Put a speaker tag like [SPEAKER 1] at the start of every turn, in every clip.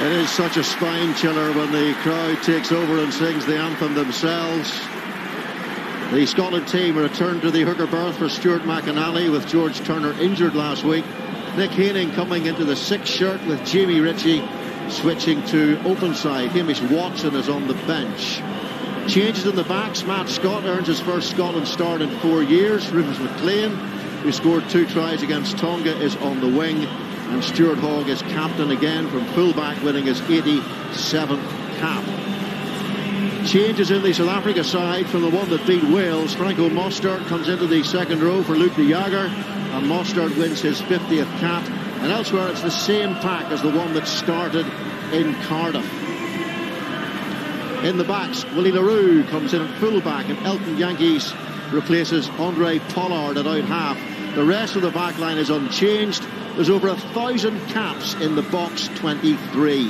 [SPEAKER 1] It is such a spine chiller when the crowd takes over and sings the anthem themselves. The Scotland team returned to the hooker berth for Stuart McInally with George Turner injured last week. Nick Haining coming into the 6th shirt with Jamie Ritchie switching to open side. Hamish Watson is on the bench. Changes in the backs. Matt Scott earns his first Scotland start in 4 years. Rufus McLean, who scored 2 tries against Tonga, is on the wing. And Stuart Hogg is captain again from fullback, winning his 87th cap. Changes in the South Africa side from the one that beat Wales. Franco Mostert comes into the second row for Luke de Jager, and Mostert wins his 50th cap. And elsewhere it's the same pack as the one that started in Cardiff. In the backs, Willie le Roux comes in at fullback, and Elton Yankees replaces Andre Pollard at out half. The rest of the back line is unchanged. There's over 1,000 caps in the box 23.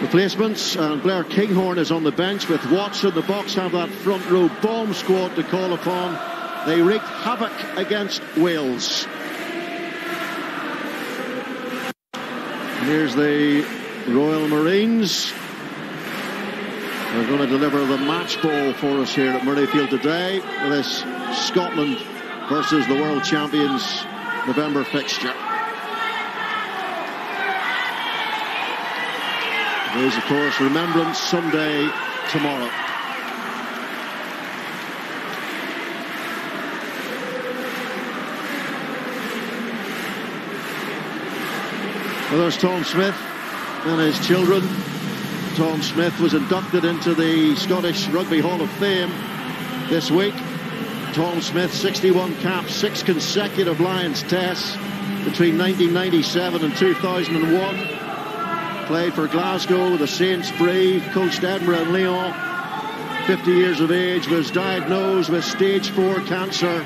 [SPEAKER 1] Replacements, and Blair Kinghorn is on the bench with Watson. The Boks have that front row bomb squad to call upon. They wreaked havoc against Wales. Here's the Royal Marines. They're going to deliver the match ball for us here at Murrayfield today with this Scotland versus the world champions November fixture. There's, of course, Remembrance Sunday tomorrow. Well, there's Tom Smith and his children. Tom Smith was inducted into the Scottish Rugby Hall of Fame this week. Tom Smith, 61 caps, 6 consecutive Lions tests between 1997 and 2001. Played for Glasgow, the Saints Brave, coached Edinburgh and Lyon. 50 years of age, was diagnosed with stage 4 cancer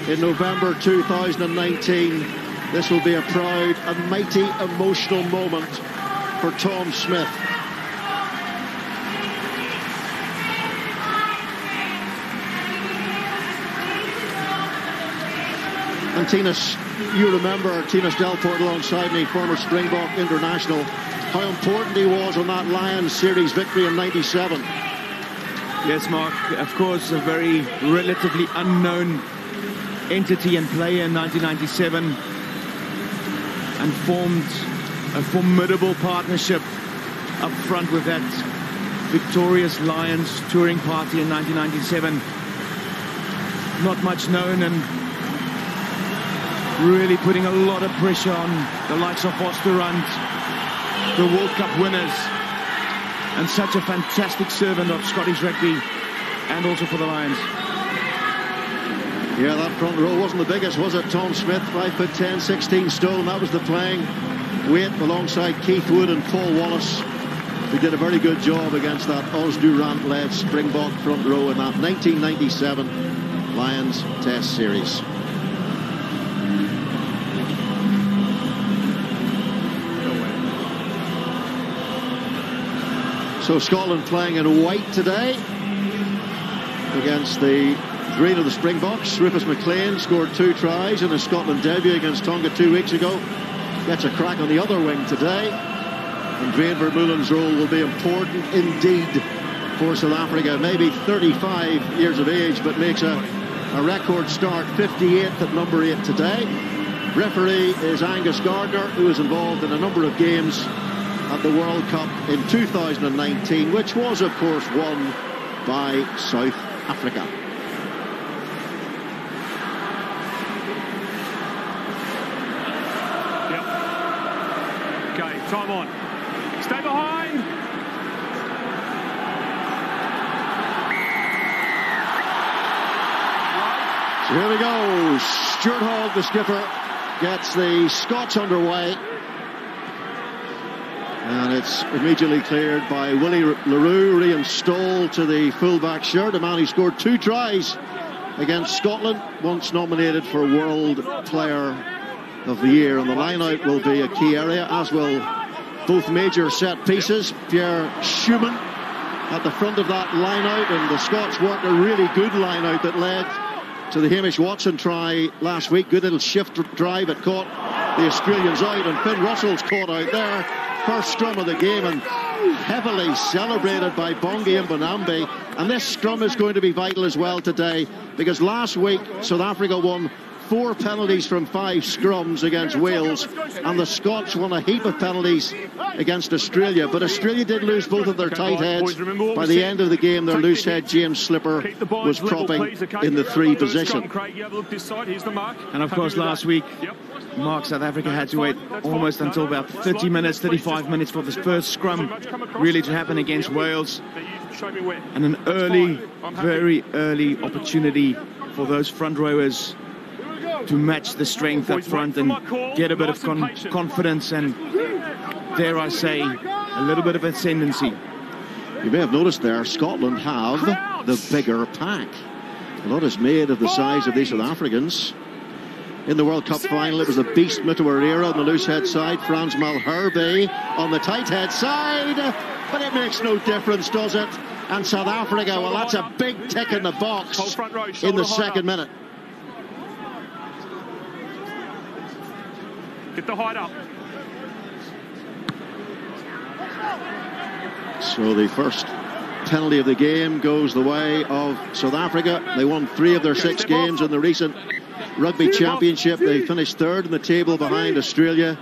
[SPEAKER 1] in November 2019. This will be a proud and mighty emotional moment for Tom Smith. And Tinas, you remember Tinas Delport alongside me, former Springbok international, how important he was on that Lions series victory in '97.
[SPEAKER 2] Yes, Mark, of course, a very relatively unknown entity and player in 1997, and formed a formidable partnership up front with that victorious Lions touring party in 1997. Not much known, and really putting a lot of pressure on the likes of Osterrand, the World Cup winners, and such a fantastic servant of Scottish rugby and also for the Lions.
[SPEAKER 1] Yeah, that front row wasn't the biggest, was it? Tom Smith, 5'10", 16 stone. That was the playing weight alongside Keith Wood and Paul Wallace, who did a very good job against that Os Durant-led Springbok front row in that 1997 Lions Test Series. So Scotland playing in white today against the green of the Springboks. Rufus McLean scored 2 tries in his Scotland debut against Tonga 2 weeks ago. Gets a crack on the other wing today. And Dwayne Vermeulen's role will be important indeed for South Africa. Maybe 35 years of age, but makes a record start, 58th at number 8 today. Referee is Angus Gardner, who is involved in a number of games at the World Cup in 2019, which was, of course, won by South Africa.
[SPEAKER 3] Yep. Okay, time on. Stay behind.
[SPEAKER 1] So here we go. Stuart Hogg, the skipper, gets the Scots underway. And it's immediately cleared by Willie le Roux, reinstalled to the fullback shirt. A man who scored 2 tries against Scotland, once nominated for World Player of the Year. And the line-out will be a key area, as will both major set pieces. Pierre Schumann at the front of that line-out, and the Scots worked a really good line-out that led to the Hamish Watson try last week. Good little shift drive, it caught the Australians out, and Finn Russell's caught out there. First scrum of the game, and heavily celebrated by Bongi Mbonambi. And this scrum is going to be vital as well today, because last week South Africa won 4 penalties from 5 scrums against Wales, and the Scots won a heap of penalties against Australia. But Australia did lose both of their tight heads. By the end of the game, their loose head, James Slipper, was propping in the 3 position.
[SPEAKER 2] And of course, last week, Mark, South Africa had to wait almost until about 30 minutes, 35 minutes for this first scrum really to happen against Wales. And an early, very early opportunity for those front rowers to match the strength up front and get a bit of confidence and, dare I say, a little bit of ascendancy.
[SPEAKER 1] You may have noticed there, Scotland have the bigger pack. A lot is made of the size of these South Africans. In the World Cup final, it was the beast Mutawarira on the loose head side, Frans Malherbe on the tight head side, but it makes no difference, does it? And South Africa, well, that's a big tick in the box in the second minute.
[SPEAKER 3] Get the height up.
[SPEAKER 1] So the first penalty of the game goes the way of South Africa. They won 3 of their 6 games in the recent Rugby Championship. They finished 3rd in the table behind Australia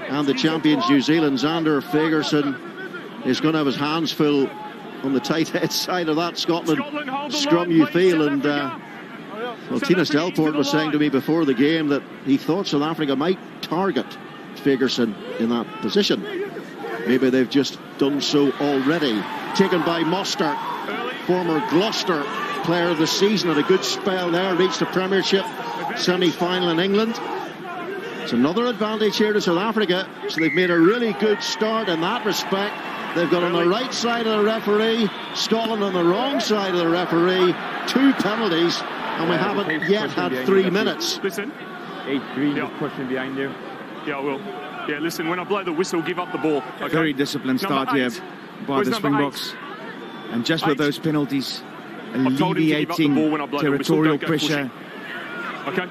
[SPEAKER 1] and the champions New Zealand. Zander Fagerson is going to have his hands full on the tight head side of that Scotland scrum, you feel. And well, Tina Stelport was saying to me before the game that he thought South Africa might target Fagerson in that position. Maybe they've just done so already. Taken by Mostert, former Gloucester player of the season, had a good spell there, reached the Premiership semi-final in England. It's another advantage here to South Africa, so they've made a really good start in that respect. They've got on the right side of the referee, Scotland on the wrong side of the referee, 2 penalties, and we haven't yet had 3 minutes.
[SPEAKER 3] Listen.
[SPEAKER 2] 8-3, pushing behind you.
[SPEAKER 3] Yeah, I will. Yeah, listen, when I blow the whistle, give up the ball. Okay?
[SPEAKER 2] Very disciplined start here by the Springboks. And just with those penalties, alleviating territorial pressure.
[SPEAKER 3] Okay.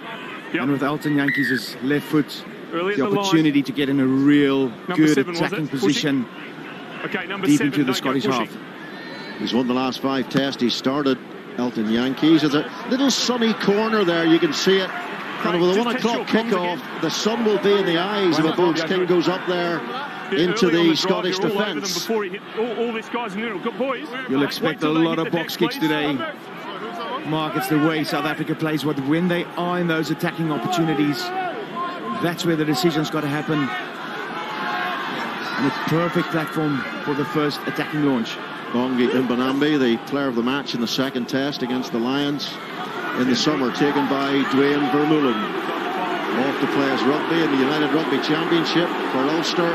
[SPEAKER 3] Yep.
[SPEAKER 2] And with Elton Jantjies' left foot, the opportunity to get in a real good attacking position deep into the Scottish half.
[SPEAKER 1] He's won the last 5 tests. He started, Elton Jantjies. There's a little sunny corner there, you can see it. And with a 1 o'clock kickoff, the sun will be in the eyes if a Bones King goes up there into the Scottish defence.
[SPEAKER 2] You'll expect a lot of box kicks today. Mark, it's the way South Africa plays. When they are in those attacking opportunities, that's where the decision's got to happen. And a perfect platform for the first attacking launch.
[SPEAKER 1] Bongi Mbonambi, the player of the match in the second test against the Lions in the summer, taken by Dwayne Vermeulen. Off to play as rugby in the United Rugby Championship for Ulster,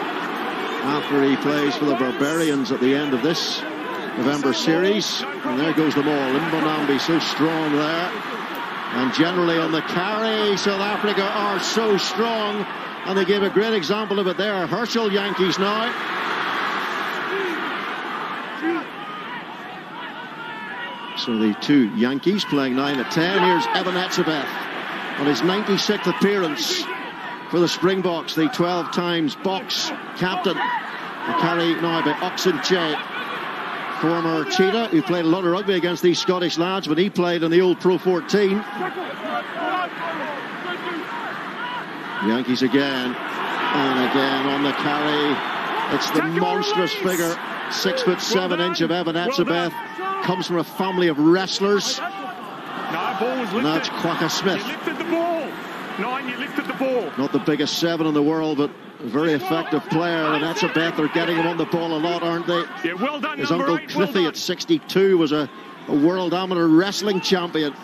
[SPEAKER 1] after he plays for the Barbarians at the end of this November series. And there goes the ball. Mbonambi so strong there. And generally on the carry, South Africa are so strong. And they gave a great example of it there. Herschel Jantjies now. So the 2 Yankees playing 9 at 10. Here's Eben Etzebeth on his 96th appearance for the Springboks, the 12 times box captain. The carry now by Oxenche, former Cheetah, who played a lot of rugby against these Scottish lads when he played in the old Pro 14. Yankees again and again on the carry. It's the monstrous figure, 6'7" of Eben Etzebeth. Comes from a family of wrestlers. And that's Quacka Smith.
[SPEAKER 3] You lifted the ball. 9, you lifted the ball.
[SPEAKER 1] Not the biggest 7 in the world, but a very effective player. And Etzebeth, they're getting him on the ball a lot, aren't they?
[SPEAKER 3] Yeah, well done.
[SPEAKER 1] His uncle Cliffy at 62 was a world amateur wrestling champion.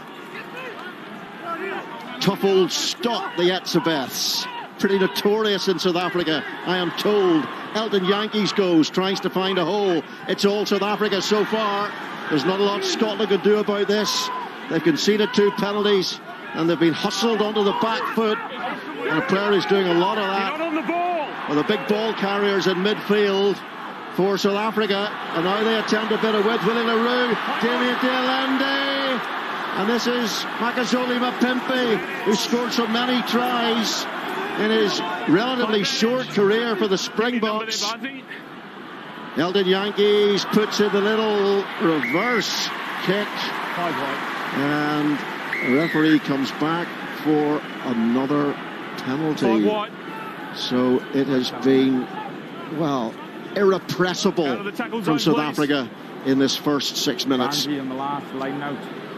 [SPEAKER 1] Tough old stock, the Etzebeths. Pretty notorious in South Africa, I am told. Elton Jantjies goes, tries to find a hole. It's all South Africa so far. There's not a lot Scotland can do about this. They've conceded 2 penalties and they've been hustled onto the back foot. And a player who's doing a lot of that.
[SPEAKER 3] Not on the ball.
[SPEAKER 1] Well, the big ball carriers in midfield for South Africa. And now they attempt a bit of width. Willie le Roux, Damien de Allende. And this is Makazole Mapimpi, who scored so many tries in his relatively short career for the Springboks. Eldon Yankees puts in the little reverse kick. And the referee comes back for another penalty. So it has been, well, irrepressible from South Africa in this first 6 minutes.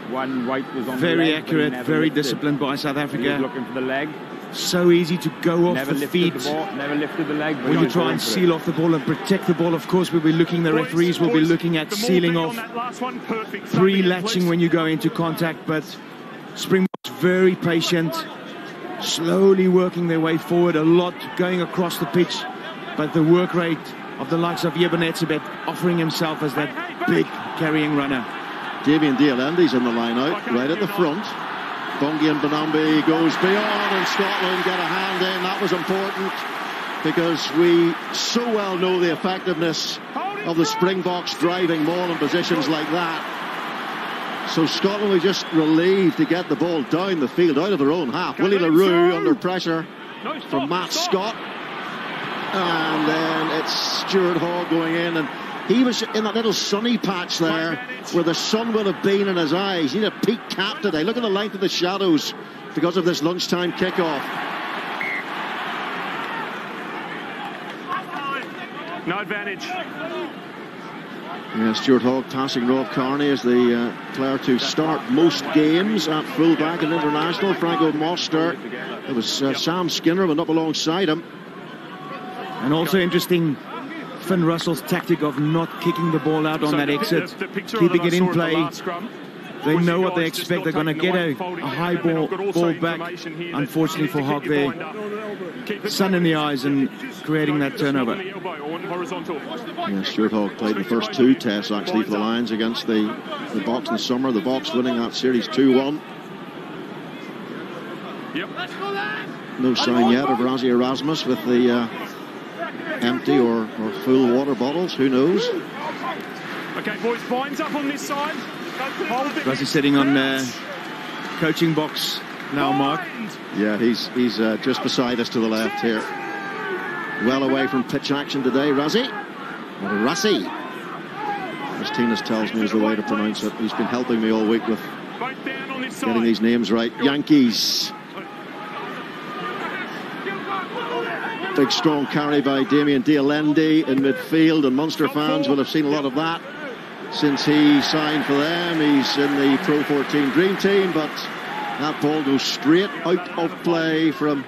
[SPEAKER 2] Very accurate, very disciplined by South Africa.
[SPEAKER 4] Looking for the leg.
[SPEAKER 2] So easy to go off the feet.
[SPEAKER 4] Never lifted the leg.
[SPEAKER 2] When you try and seal off the ball and protect the ball, of course, we'll be looking, the referees will be looking at sealing off, pre-latching when you go into contact. But Springboks very patient, slowly working their way forward, a lot going across the pitch. But the work rate of the likes of Jeben Etzebeth offering himself as that big carrying runner.
[SPEAKER 1] Damian de Allende's in the line out, right at the front. Bongi and Bonambi goes beyond, and Scotland get a hand in. That was important because we so well know the effectiveness of the Springboks driving maul in positions like that. So Scotland were just relieved to get the ball down the field, out of their own half. Willie le Roux under pressure from Matt Scott. And then it's Stuart Hogg going in, and he was in that little sunny patch there where the sun would have been in his eyes. He had a peak cap today. Look at the length of the shadows because of this lunchtime kickoff.
[SPEAKER 3] No advantage.
[SPEAKER 1] Yeah, Stuart Hogg passing Rob Kearney as the player to start most games at fullback and international. Franco Mostert. It was Sam Skinner went up alongside him.
[SPEAKER 2] And also interesting, Finn Russell's tactic of not kicking the ball out on that exit, keeping it in play. They know what they expect. They're going to get a high ball back. Unfortunately for Hogg there, sun in the eyes and creating that turnover.
[SPEAKER 1] Yeah, Stuart Hogg played the first 2 tests actually for the Lions against the Boks in the summer. The Boks winning that series 2-1. No sign yet of Rassie Erasmus with the empty or full water bottles, who knows?
[SPEAKER 3] Okay, boys, binds up on this side.
[SPEAKER 2] Rassie sitting on coaching box now, Mark.
[SPEAKER 1] Yeah, he's just beside us to the left here. Well away from pitch action today, Rassie. Or Rassie, as Tinas tells me is the way to pronounce it. He's been helping me all week with getting these names right. Yankees. Big strong carry by Damian de Allende in midfield, and Munster fans will have seen a lot of that since he signed for them. He's in the Pro 14 Dream Team, but that ball goes straight out of play from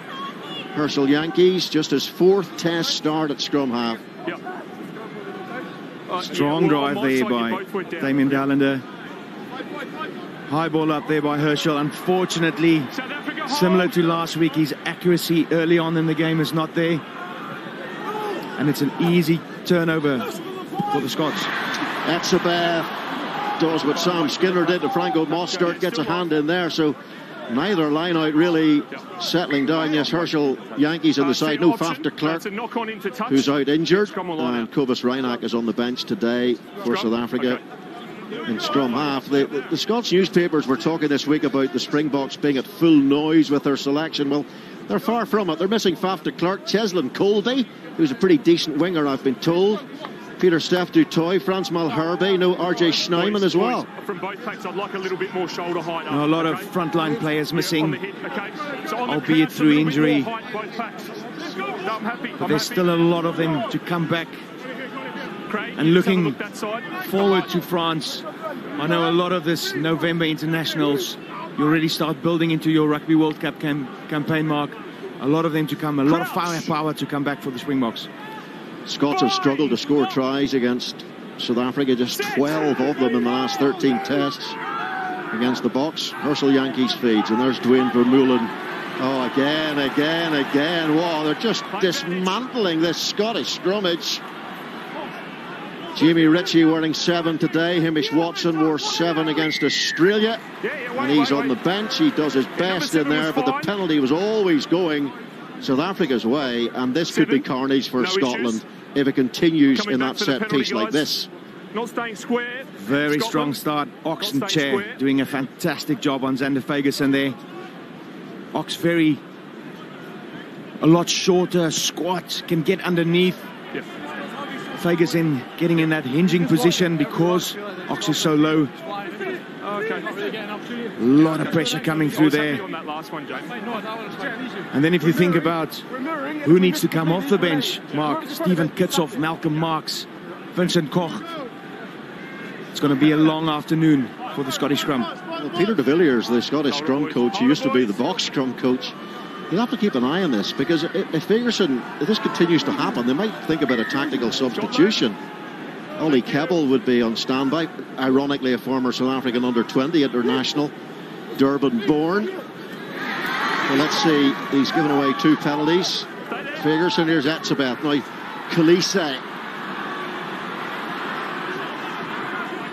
[SPEAKER 1] Herschel Yankees. Just his 4th test start at scrum half.
[SPEAKER 2] Strong drive there by Damian de Allende. High ball up there by Herschel. Unfortunately, similar to last week, his accuracy early on in the game is not there. And it's an easy turnover for the Scots.
[SPEAKER 1] Etzebeth does what Sam Skinner did to Franco Mostert, gets a hand in there. So neither line out really settling down. Yes, Herschel Yankees on the side. No Faf de Klerk, who's out injured. And Cobus Reinach is on the bench today for South Africa. In scrum half. The Scots newspapers were talking this week about the Springboks being at full noise with their selection. Well, they're far from it. They're missing Faf de Klerk, Cheslin Colby, who's a pretty decent winger, I've been told. Peter Steph du Toit, Frans Malherbe, no RJ Snyman as well.
[SPEAKER 3] From both packs, I'd like a little bit more shoulder height.
[SPEAKER 2] A lot of frontline players missing, albeit through injury. But there's still a lot of them to come back. And looking forward to France. I know a lot of this November internationals, you already start building into your Rugby World Cup campaign, Mark. A lot of them to come, a lot of firepower to come back for the Springboks.
[SPEAKER 1] Scots have struggled to score tries against South Africa, just 12 of them in the last 13 tests against the Boks. Herschel Yankees feeds, and there's Duane Vermeulen. Oh, again. Wow, they're just dismantling this Scottish scrummage. Jamie Ritchie wearing 7 today. Hamish Watson wore 7 against Australia. And he's on the bench. He does his best in there, but the penalty was always going South Africa's way. And this could be carnage for Scotland if it continues in that set piece like this.
[SPEAKER 3] Not staying square.
[SPEAKER 2] Very strong start. Ox and Chair doing a fantastic job on Xander Fagerson there. Ox very a lot shorter, squat, can get underneath.
[SPEAKER 3] Yep.
[SPEAKER 2] Ferguson getting in that hinging position because Ox is so low.
[SPEAKER 3] Okay.
[SPEAKER 2] A lot of pressure coming through there.
[SPEAKER 3] On that last one, James.
[SPEAKER 2] And then if you think about who needs to come off the bench, Mark, Stephen Kitsoff, Malcolm Marx, Vincent Koch. It's going to be a long afternoon for the Scottish scrum.
[SPEAKER 1] Well, Peter de Villiers, the Scottish scrum coach, he used to be the Boks scrum coach. You'll have to keep an eye on this, because if Ferguson, if this continues to happen, they might think about a tactical substitution. Ollie Kebbell would be on standby, ironically a former South African under-20 international, Durban-born. Well, let's see, he's given away 2 penalties. Ferguson, here's Etzebeth, now Khaleesi.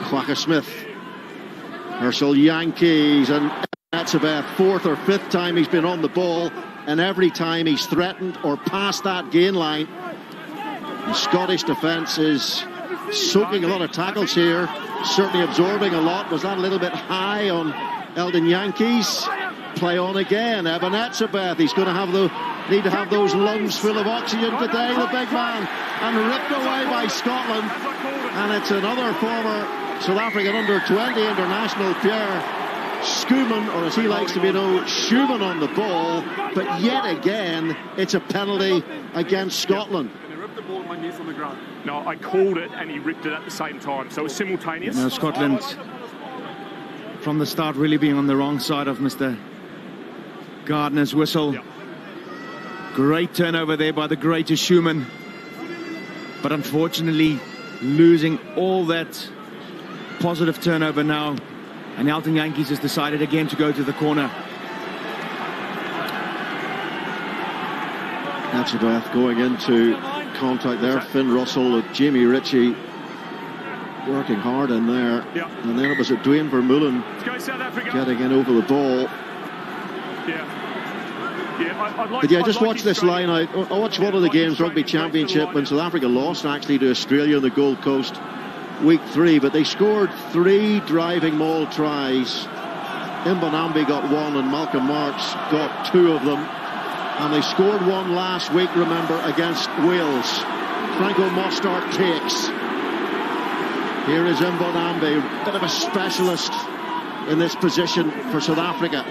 [SPEAKER 1] Quacka Smith, Herschel Yankees, and Etzebeth, 4th or 5th time he's been on the ball, and every time he's threatened or passed that gain line. The Scottish defence is soaking a lot of tackles here, certainly absorbing a lot. Was that a little bit high on Eldon Yankees? Play on again, Eben Etzebeth. He's going to need to have those lungs full of oxygen today, the big man, and ripped away by Scotland. And it's another former South African under-20 international, Pierre Schoeman, or as he likes to be known, Schumann, on the ball. But yet again, it's a penalty against Scotland.
[SPEAKER 3] No, I called it and he ripped it at the same time, so it was simultaneous.
[SPEAKER 2] Now Scotland, from the start, really being on the wrong side of Mr. Gardner's whistle.
[SPEAKER 3] Yep.
[SPEAKER 2] Great turnover there by the greatest Schumann, but unfortunately losing all that positive turnover now, and Elton Yankees has decided again to go to the corner.
[SPEAKER 1] Etzebeth going into contact there. Finn Russell, Jamie Ritchie working hard in there.
[SPEAKER 3] Yep.
[SPEAKER 1] And then it was Dwayne Vermeulen getting in over the ball. But yeah, just watch this line out. I watched one of the games, Rugby Championship, when South Africa lost actually to Australia on the Gold Coast, week 3, but they scored 3 driving maul tries. Mbonambi got 1 and Malcolm Marx got 2 of them. And they scored 1 last week, remember, against Wales. Franco Mostart takes. Here is Mbonambi, bit of a specialist in this position for South Africa.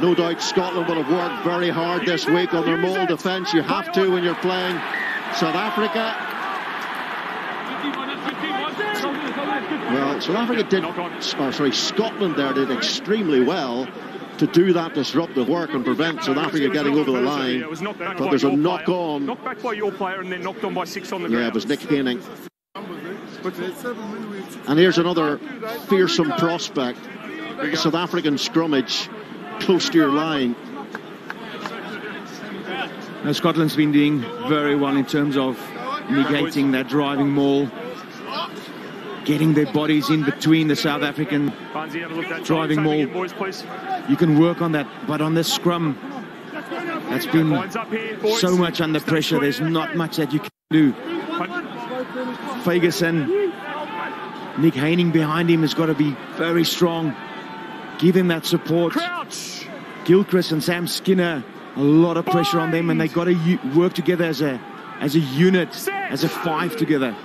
[SPEAKER 1] No doubt Scotland will have worked very hard this week on their maul defence. You have to when you're playing South Africa. Well, South Africa Scotland there did extremely well to do that disruptive work and prevent South Africa getting over the line. But there's a knock-on.
[SPEAKER 3] Knocked back by your player and then knocked on by 6 on the ground.
[SPEAKER 1] Yeah, it was Nick Haining. And here's another fearsome prospect. The South African scrummage close to your line.
[SPEAKER 2] Now Scotland's been doing very well in terms of negating that driving maul, getting their bodies in between the South African driving maul. You can work on that, but on this scrum, that's been so much under pressure. There's not much that you can do. Ferguson, Nick Haining behind him has got to be very strong. Give him that support. Gilchrist and Sam Skinner, a lot of pressure on them, and they've got to work together as a unit, as a 5 together.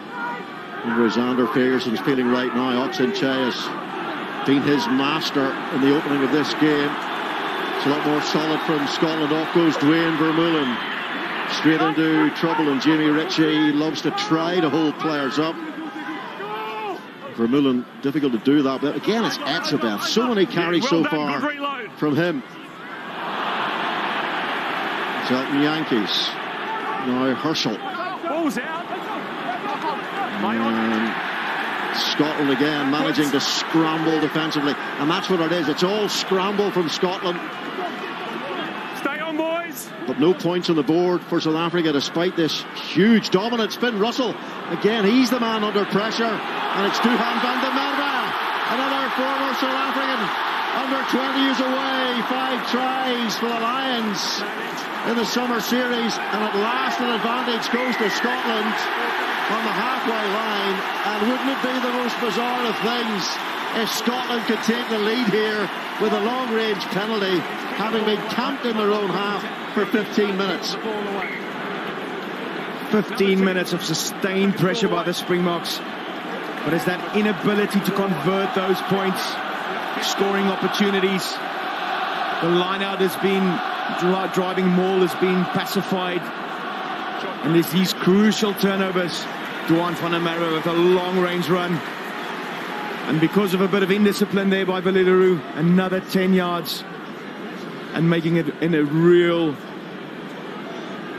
[SPEAKER 1] And Rosander Ferguson's feeling right now. Oxenchae has been his master in the opening of this game. It's a lot more solid from Scotland. Off goes Dwayne Vermeulen. Straight into trouble, and Jamie Ritchie loves to try to hold players up. Vermeulen, difficult to do that, but again it's Etzebeth. So many carries so far from him. It's Elton Yankees. Now Herschel.
[SPEAKER 3] Ball's out.
[SPEAKER 1] And Scotland again managing to scramble defensively, and that's what it is. It's all scramble from Scotland.
[SPEAKER 3] Stay on, boys.
[SPEAKER 1] But no points on the board for South Africa despite this huge dominance. Finn Russell, again, he's the man under pressure, and it's Duhan van der Merwe, another former South African under 20 is away. 5 tries for the Lions in the summer series, and at last an advantage goes to Scotland on the halfway line. And wouldn't it be the most bizarre of things if Scotland could take the lead here with a long-range penalty, having been camped in their own half for 15 minutes.
[SPEAKER 2] 15 minutes of sustained pressure by the Springboks. But it's that inability to convert those points, scoring opportunities. The line-out has been, driving maul has been pacified. And there's these crucial turnovers. Duan van der Merwe with a long-range run. And because of a bit of indiscipline there by Willie le Roux, another 10 yards. And making it in a real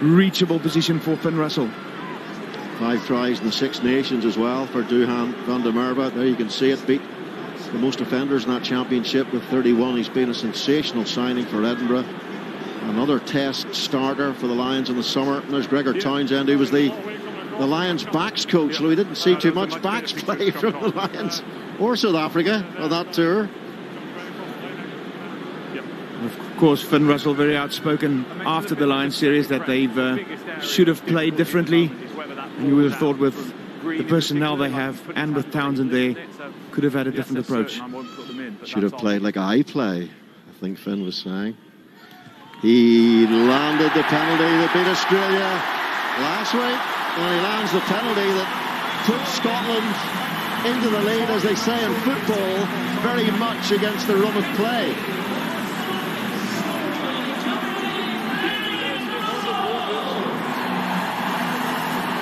[SPEAKER 2] reachable position for Finn Russell.
[SPEAKER 1] 5 tries in the Six Nations as well for Duhan van der Merwe. There you can see it, beat the most offenders in that championship with 31. He's been a sensational signing for Edinburgh. Another test starter for the Lions in the summer. And there's Gregor Townsend, who was the Lions backs coach. So we didn't see too much backs play from the Lions or South Africa on that tour.
[SPEAKER 2] Of course, Finn Russell very outspoken after the Lions series that they should have played differently. And you would have thought with the personnel they have and with Townsend there, could have had a different approach.
[SPEAKER 1] Should have played like I play, I think Finn was saying. He landed the penalty that beat Australia last week. And he lands the penalty that puts Scotland into the lead, as they say in football, very much against the run of play.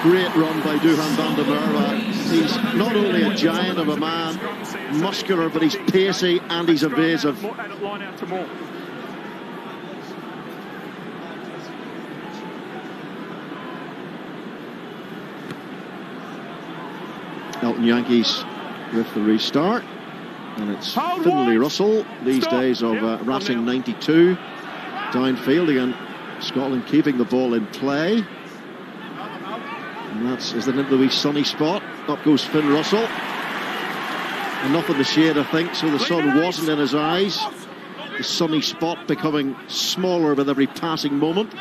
[SPEAKER 1] Great run by Duhan van der Merwe. He's not only a giant of a man, muscular, but he's pacey and he's evasive. Elton Yankees with the restart. And it's Finlay Russell, these days of Racing 92. Downfield again, Scotland keeping the ball in play. And that's, is it into the wee sunny spot? Up goes Finn Russell. Enough in the shade, I think, so the sun wasn't in his eyes. The sunny spot becoming smaller with every passing moment.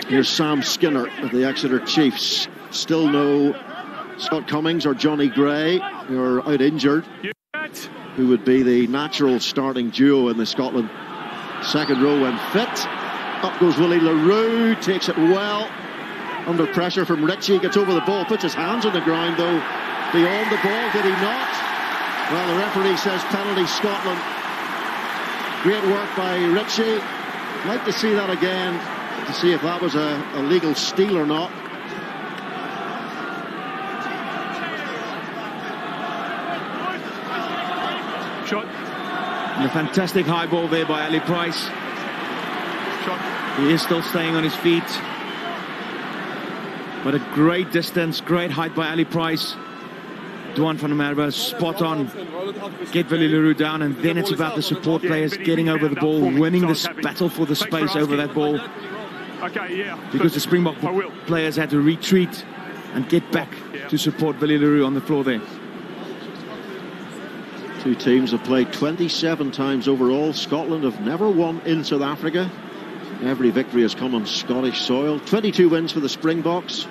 [SPEAKER 1] Here's Sam Skinner of the Exeter Chiefs. Still no Scott Cummings or Johnny Gray, who are out injured, who would be the natural starting duo in the Scotland second row when fit. Up goes Willie le Roux, takes it well, under pressure from Ritchie, gets over the ball, puts his hands on the ground though, beyond the ball, did he not? Well, the referee says penalty Scotland. Great work by Ritchie. I'd like to see that again, to see if that was a legal steal or not.
[SPEAKER 3] Shot.
[SPEAKER 2] And a fantastic high ball there by Ali Price.
[SPEAKER 3] Shot.
[SPEAKER 2] He is still staying on his feet. But a great distance, great height by Ali Price. Duan van der Merwe, spot on. Get Willie le Roux down, and then it's about the support players getting over the ball, winning this battle for the space over that ball. Because the Springbok players had to retreat and get back to support Willie le Roux on the floor there.
[SPEAKER 1] Two teams have played 27 times overall. Scotland have never won in South Africa. Every victory has come on Scottish soil. 22 wins for the Springboks.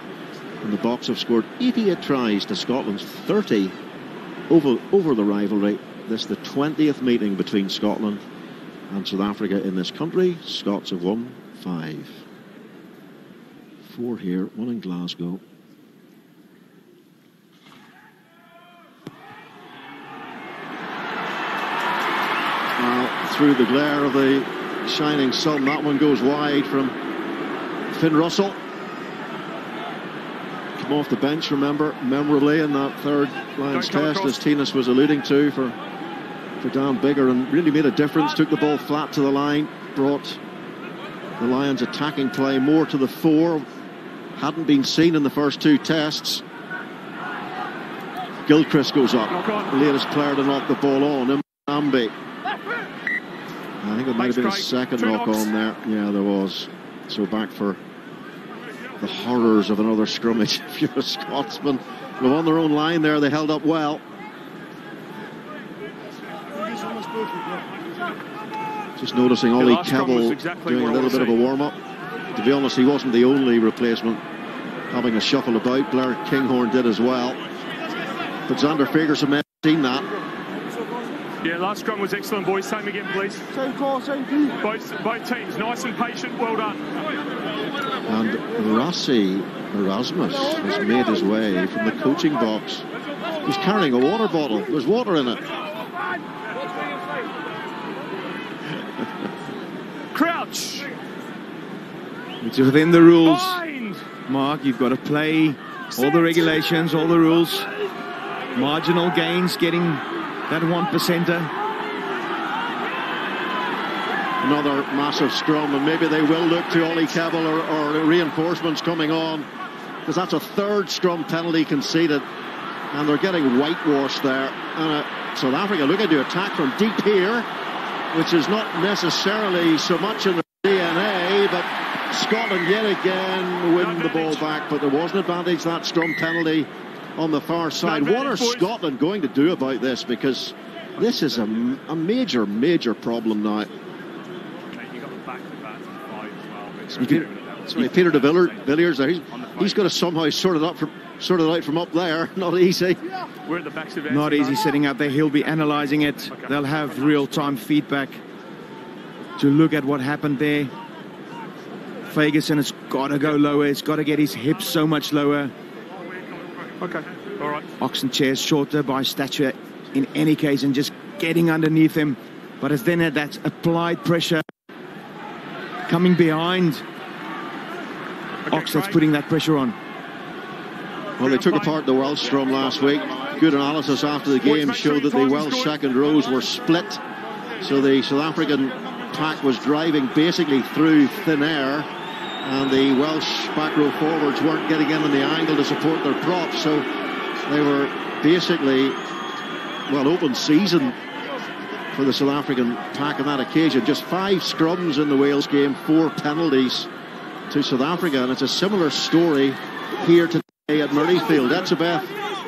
[SPEAKER 1] And the Boks have scored 88 tries to Scotland's 30 over the rivalry. This is the 20th meeting between Scotland and South Africa in this country. Scots have won 5. 4 here, 1 in Glasgow. Through the glare of the shining sun, that one goes wide from Finn Russell. Come off the bench, remember, memorably in that third Lions test, as Tinas was alluding to, for Dan Biggar, and really made a difference. Took the ball flat to the line, brought the Lions attacking play more to the fore. Hadn't been seen in the first 2 tests. Gilchrist goes up, the latest player to knock the ball on. Mbambi. I think it might have been a second knock on there. Yeah, there was. So back for the horrors of another scrummage. If you're a Scotsman, they're on their own line there. They held up well. Just noticing Ollie Kevill doing a little bit of a warm-up. To be honest, he wasn't the only replacement having a shuffle about. Blair Kinghorn did as well. But Xander Fagerson may have seen that.
[SPEAKER 3] Yeah, last scrum was excellent, boys. Same again, please.
[SPEAKER 4] Same call, same team.
[SPEAKER 3] Both teams, nice and patient. Well done.
[SPEAKER 1] And Rossi Erasmus has made his way from the coaching box. He's carrying a water bottle. There's water in it.
[SPEAKER 3] Crouch.
[SPEAKER 2] It's within the rules.
[SPEAKER 3] Bind.
[SPEAKER 2] Mark, you've got to play all the regulations, all the rules. Marginal gains, getting that 1%er.
[SPEAKER 1] Another massive scrum, and maybe they will look to Ollie Kebbell or reinforcements coming on, because that's a third scrum penalty conceded, and they're getting whitewashed there. And South Africa looking to attack from deep here, which is not necessarily so much in the DNA, but Scotland yet again win the ball back. But there was an advantage, that scrum penalty on the far side. What are Scotland going to do about this? Because this is a major, major problem now. Peter de Villiers there. He's got to somehow sort it out from up there. Not easy.
[SPEAKER 3] We're at the backs of
[SPEAKER 2] Not easy sitting out there. He'll be analysing it. Okay. They'll have real-time feedback to look at what happened there. Fagerson has got to go lower. He's got to get his hips so much lower.
[SPEAKER 3] Okay, all right.
[SPEAKER 2] Oxen chair's shorter by stature in any case, and just getting underneath him. But it's then that applied pressure coming behind Ox that's putting that pressure on.
[SPEAKER 1] Well, they took apart the Welsh scrum last week. Good analysis after the game showed that the Welsh second rows were split. So the South African pack was driving basically through thin air, and the Welsh back row forwards weren't getting in on the angle to support their props. So they were basically, well, open season for the South African pack on that occasion. Just 5 scrums in the Wales game, 4 penalties to South Africa, and it's a similar story here today at Murrayfield. Etzebeth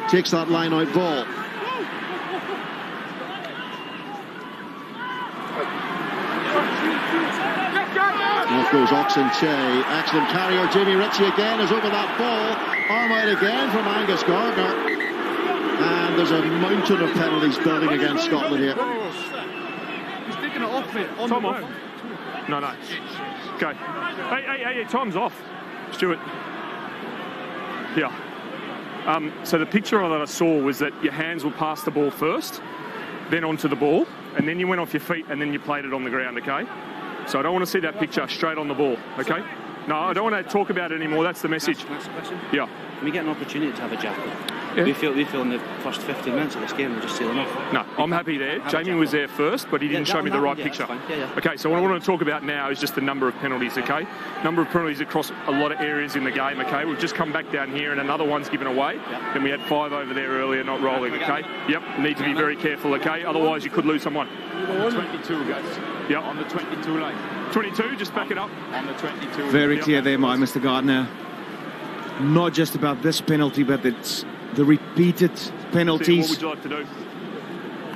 [SPEAKER 1] takes that line-out ball. Off goes Oxenchair. Excellent carrier. Jamie Ritchie again is over that ball. Arm out again from Angus Gardner. And there's a mountain of penalties building against Scotland here.
[SPEAKER 4] He's taking it off, mate.
[SPEAKER 3] Tom off. No. Okay. Hey, Tom's off. Stuart. Yeah. So the picture that I saw was that your hands will pass the ball first, then onto the ball, and then you went off your feet, and then you played it on the ground, okay? So I don't want to see that picture straight on the ball, okay? No, I don't want to talk about it anymore. That's the message.
[SPEAKER 5] That's the question.
[SPEAKER 3] Yeah.
[SPEAKER 5] Can we get an opportunity to have a jackal?
[SPEAKER 3] Yeah.
[SPEAKER 5] We feel in the first 15 minutes of this game we're just sealing off.
[SPEAKER 3] No, I'm happy there. Jamie was there first, but he didn't show me the right picture.
[SPEAKER 5] Yeah.
[SPEAKER 3] Okay, so what I want to talk about now is just the number of penalties, okay? Number of penalties across a lot of areas in the game, okay? We've just come back down here and another one's given away. Yep. And we had 5 over there earlier not rolling, okay? Yep, need to be very careful, okay? Otherwise you could lose someone.
[SPEAKER 6] 22, guys.
[SPEAKER 3] Yeah.
[SPEAKER 6] On the 22 line.
[SPEAKER 3] 22, just back it up.
[SPEAKER 6] On the 22.
[SPEAKER 2] Very clear there by Mr. Gardner. Not just about this penalty, but it's the repeated penalties.
[SPEAKER 3] What would you like to do?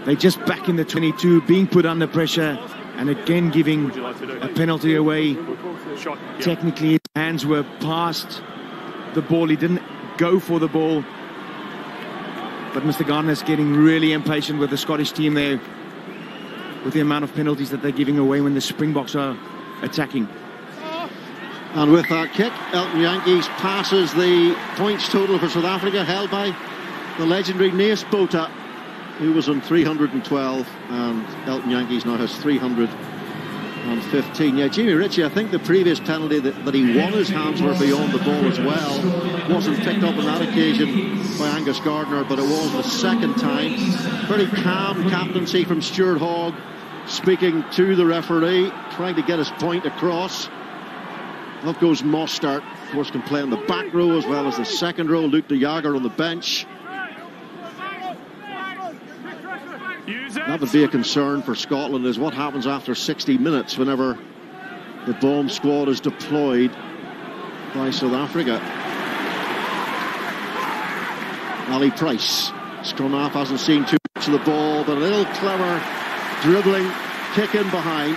[SPEAKER 2] They just back in the 22, being put under pressure, and again giving a penalty away.
[SPEAKER 3] Shot. Yep.
[SPEAKER 2] Technically, his hands were past the ball. He didn't go for the ball. But Mr. Gardner's getting really impatient with the Scottish team there, with the amount of penalties that they're giving away when the Springboks are attacking.
[SPEAKER 1] And with that kick, Elton Jantjies passes the points total for South Africa, held by the legendary Naas Botha, who was on 312, and Elton Jantjies now has 315. Yeah, Jamie Ritchie, I think the previous penalty that he won, his hands were beyond the ball as well. Wasn't picked up on that occasion by Angus Gardner, but it was the second time. Very calm captaincy from Stuart Hogg, speaking to the referee, trying to get his point across. Up goes Mostert, of course, can play in the back row as well as the second row. Luke de Jager on the bench. That would be a concern for Scotland, is what happens after 60 minutes whenever the bomb squad is deployed by South Africa. Ali Price, scrum half, hasn't seen too much of the ball, but a little clever dribbling kick in behind.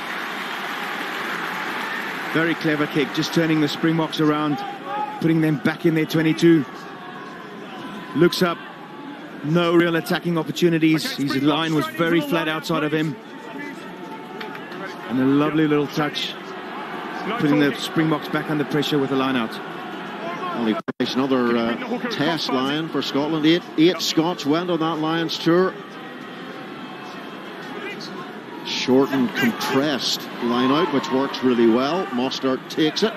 [SPEAKER 2] Very clever kick, just turning the Springboks around, putting them back in their 22. Looks up, no real attacking opportunities. His line was very flat outside of him. And a lovely little touch, putting the Springboks back under pressure with the line out.
[SPEAKER 1] Only another test line for Scotland. Eight Scots went on that Lions tour. Short and compressed line out, which works really well. Mostert takes it.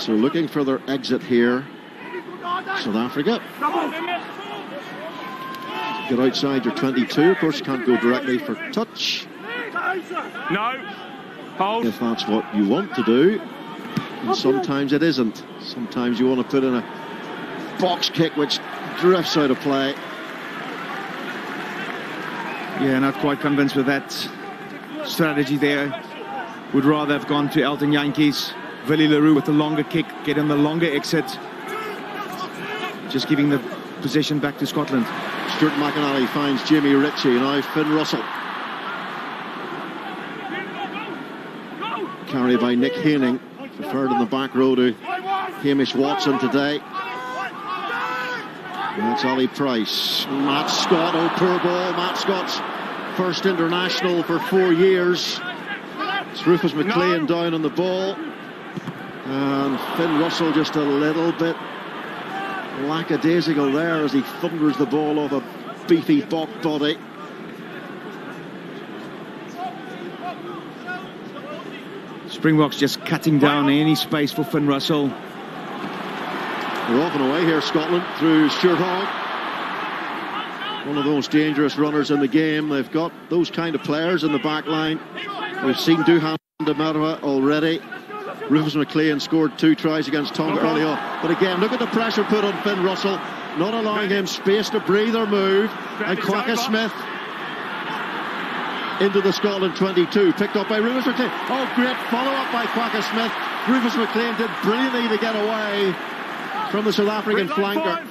[SPEAKER 1] So looking for their exit here, South Africa. Get outside your 22. Of course, you can't go directly for touch.
[SPEAKER 3] No. Hold.
[SPEAKER 1] If that's what you want to do. And sometimes it isn't. Sometimes you want to put in a box kick which drifts out of play.
[SPEAKER 2] Yeah, not quite convinced with that strategy there. Would rather have gone to Elton Jantjies. Willie le Roux with the longer kick, get him the longer exit. Just giving the possession back to Scotland.
[SPEAKER 1] Stuart McInally finds Jamie Ritchie. Now Finn Russell. Carried by Nick Haining. Preferred in the back row to Hamish Watson today. And that's Ali Price. Matt Scott, oh poor ball. Matt Scott's first international for 4 years. It's Rufus McLean down on the ball. And Finn Russell just a little bit lackadaisical there as he thunders the ball off a beefy Bok body.
[SPEAKER 2] Springboks just cutting down any space for Finn Russell.
[SPEAKER 1] They're off and away here, Scotland, through Stuart Hogg. One of the most dangerous runners in the game. They've got those kind of players in the back line. We've seen Duhan de Merwe already. Rufus McLean scored 2 tries against Tonga early on. But again, look at the pressure put on Finn Russell, not allowing him space to breathe or move. And Kwagga Smith into the Scotland 22, picked up by Rufus McLean. Oh, great follow-up by Kwagga Smith. Rufus McLean did brilliantly to get away from the South African flanker.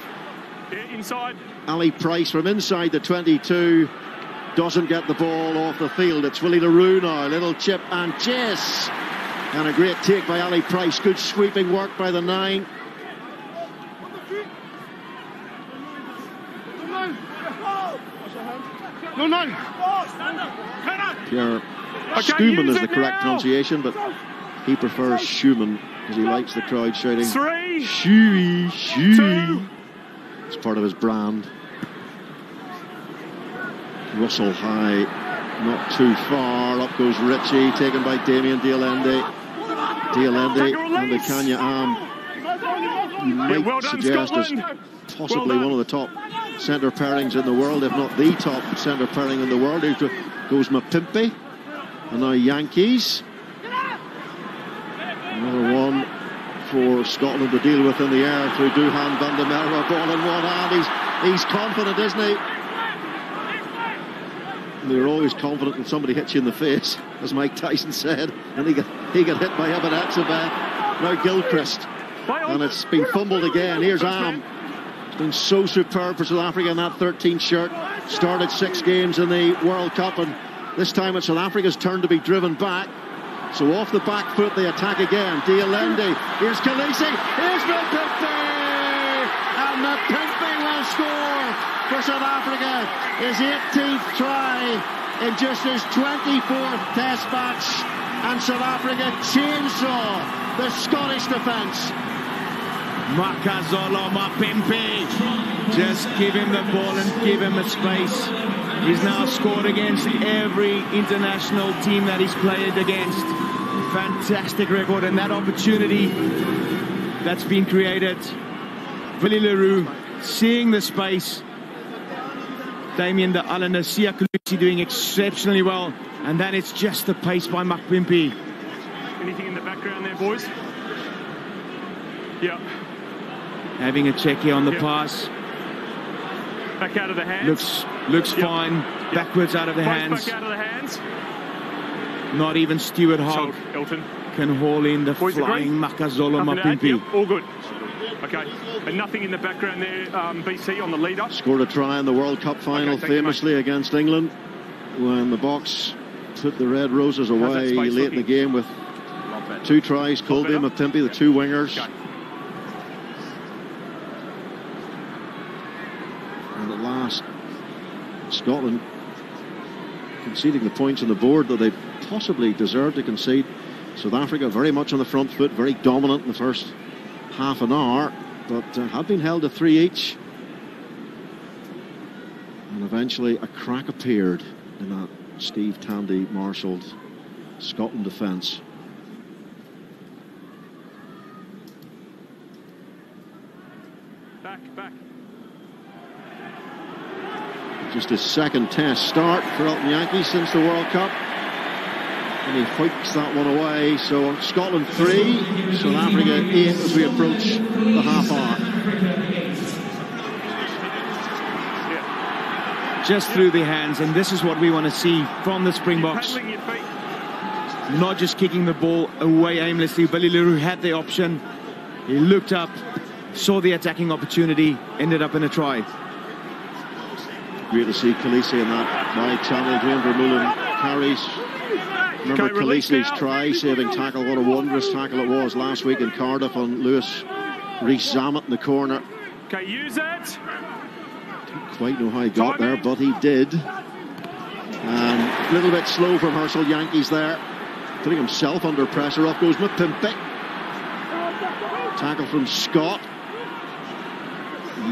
[SPEAKER 3] Inside.
[SPEAKER 1] Ali Price from inside the 22 doesn't get the ball off the field. It's Willie le Roux now. Little chip and chase. And a great take by Ali Price. Good sweeping work by the 9.
[SPEAKER 4] No.
[SPEAKER 1] Pierre Schumann is the correct pronunciation, but he prefers Schumann because he likes the crowd shouting
[SPEAKER 3] 3,
[SPEAKER 1] Shuey, Shuey.
[SPEAKER 3] 2.
[SPEAKER 1] It's part of his brand. Russell high, not too far. Up goes Ritchie, taken by Damien de Allende. De Allende and the Kenya arm. You might suggest is possibly one of the top centre pairings in the world, if not the top centre pairing in the world. Here goes Mapimpi. And now Jantjies. Another one for Scotland to deal with in the air through Duhan van der Merwe. Ball in one hand. He's confident, isn't he? You're always confident when somebody hits you in the face, as Mike Tyson said, and he got hit by Eben Etzebeth. Now Gilchrist, and it's been fumbled again. Here's Am. It's been so superb for South Africa in that 13th shirt. Started 6 games in the World Cup, and this time it's South Africa's turn to be driven back. So off the back foot they attack again. De Allende, here's Khaleesi, here's Mapimpi, and Mapimpi will score for South Africa. His 18th try in just his 24th Test match, and South Africa chainsaw the Scottish defence.
[SPEAKER 2] Makazole Mapimpi, just give him the ball and give him a space. He's now scored against every international team that he's played against. Fantastic record, and that opportunity that's been created. Willie le Roux seeing the space. Damien de Allende, Siya Kolisi doing exceptionally well, and then it's just the pace by Mapimpi.
[SPEAKER 3] Anything in the background there, boys? Yeah.
[SPEAKER 2] Having a check here on the pass.
[SPEAKER 3] Back out of the hands.
[SPEAKER 2] Looks fine. Backwards out of the hands.
[SPEAKER 3] Back out of the hands.
[SPEAKER 2] Not even Stuart Hogg can haul in the
[SPEAKER 3] boys
[SPEAKER 2] flying Makazole Mapimpi.
[SPEAKER 3] Yep, all good. Okay, and nothing in the background there, BC, on the lead-up.
[SPEAKER 1] Scored a try in the World Cup final famously against England when the Boks put the Red Roses away late in the game with 2 tries. Colby and Mapimpi, the 2 wingers. last. Scotland conceding the points on the board that they possibly deserved to concede. South Africa very much on the front foot, very dominant in the first half an hour, but had been held to 3 each. And eventually a crack appeared in that Steve Tandy marshalled Scotland defence.
[SPEAKER 3] Back.
[SPEAKER 1] Just his second test start for Elton Yankee since the World Cup. And he hoiks that one away. So Scotland 3, South Africa 8 as we approach the half hour.
[SPEAKER 2] Just through the hands, and this is what we want to see from the Springboks. Not just kicking the ball away aimlessly. Billy le Roux had the option. He looked up, saw the attacking opportunity, ended up in a try.
[SPEAKER 1] Great to see Khaleesi in that wide channel. Dwayne Vermeulen carries. Remember Khaleesi's try, saving tackle. What a wondrous tackle it was last week in Cardiff on Lewis Rees-Zammit in the corner.
[SPEAKER 3] Okay, use it.
[SPEAKER 1] Didn't quite know how he got there, but he did. A little bit slow from Herschel Yankees there, putting himself under pressure. Off goes Mpimpi. Tackle from Scott.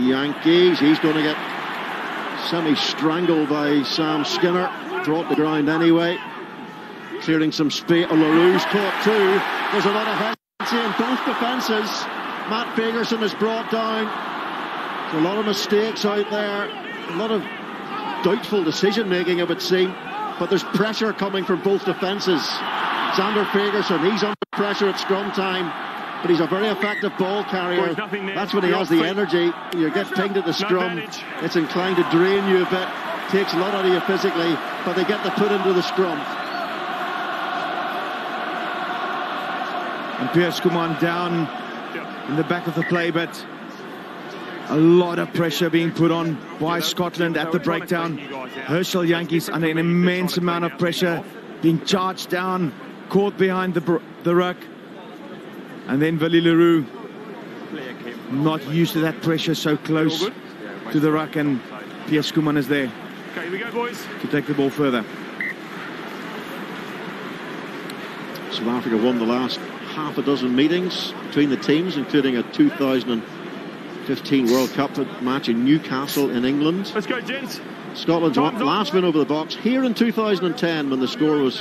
[SPEAKER 1] Yankees, he's going to get semi-strangled by Sam Skinner. Brought to ground anyway. Clearing some space. le Roux's caught too. There's a lot of hesitancy in both defences. Matt Fagerson is brought down. There's a lot of mistakes out there. A lot of doubtful decision making, it would seem. But there's pressure coming from both defences. Xander Fagerson, he's under pressure at scrum time. But he's a very effective ball carrier. That's when he has the energy. You get pinged at the scrum, it's inclined to drain you a bit. Takes a lot out of you physically, but they get the put into the scrum.
[SPEAKER 2] And Piers Kuman down in the back of the play, but a lot of pressure being put on by Scotland at the breakdown. Herschel Yankees under an immense amount of pressure, being charged down, caught behind the ruck. And then Billy le Roux, not used to that pressure so close to the ruck, and Piers Kuman is there.
[SPEAKER 3] Okay, here we go, boys.
[SPEAKER 2] To take the ball further.
[SPEAKER 1] South Africa won the last half a dozen meetings between the teams, including a 2015 World Cup match in Newcastle in England.
[SPEAKER 3] Let's go, gents.
[SPEAKER 1] Scotland's last win over the Boks here in 2010 when the score was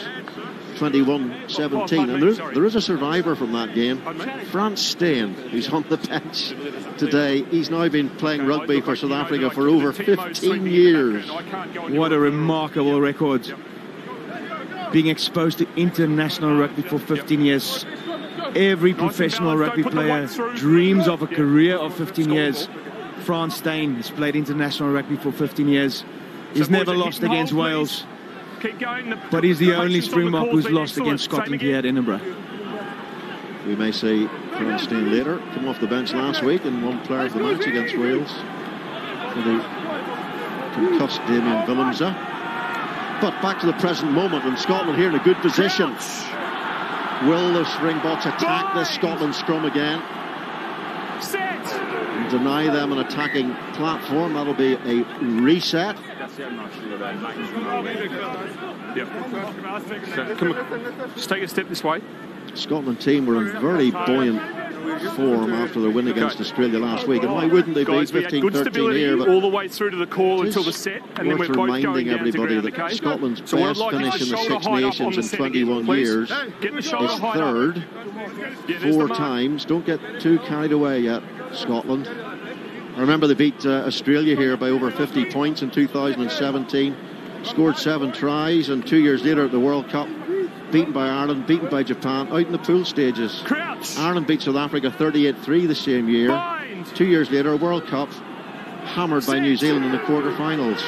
[SPEAKER 1] 21-17, and there is a survivor from that game, Frans Steyn, who's on the bench today. He's now been playing rugby for South Africa for over 15 years.
[SPEAKER 2] What a remarkable record. Being exposed to international rugby for 15 years. Every professional rugby player dreams of a career of 15 years. Frans Steyn has played international rugby for 15 years. He's never lost against Wales. But he's the only Springbok who's lost against Scotland here at Edinburgh.
[SPEAKER 1] We may see Frans Steyn later. Come off the bench last week and one player of the match against Wales for the concussed Damien Willemse. But back to the present moment, and Scotland here in a good position. Will the Springboks attack this Scotland scrum again and deny them an attacking platform? That'll be a reset.
[SPEAKER 3] Come on. Just take a step this way.
[SPEAKER 1] Scotland team were in very buoyant form after their win against Australia last week, and why wouldn't they be 15-13 here? But
[SPEAKER 3] all the way through to the call until the set, and then we're both
[SPEAKER 1] reminding
[SPEAKER 3] going
[SPEAKER 1] everybody
[SPEAKER 3] down to
[SPEAKER 1] that
[SPEAKER 3] ground,
[SPEAKER 1] Scotland's
[SPEAKER 3] so
[SPEAKER 1] best finish in the Six Nations in 21 years is third, 4 times. Don't get too carried away yet, Scotland. I remember they beat Australia here by over 50 points in 2017, scored 7 tries, and 2 years later at the World Cup, beaten by Ireland, beaten by Japan, out in the pool stages. Ireland beat South Africa 38-3 the same year. 2 years later, World Cup, hammered by New Zealand in the quarterfinals.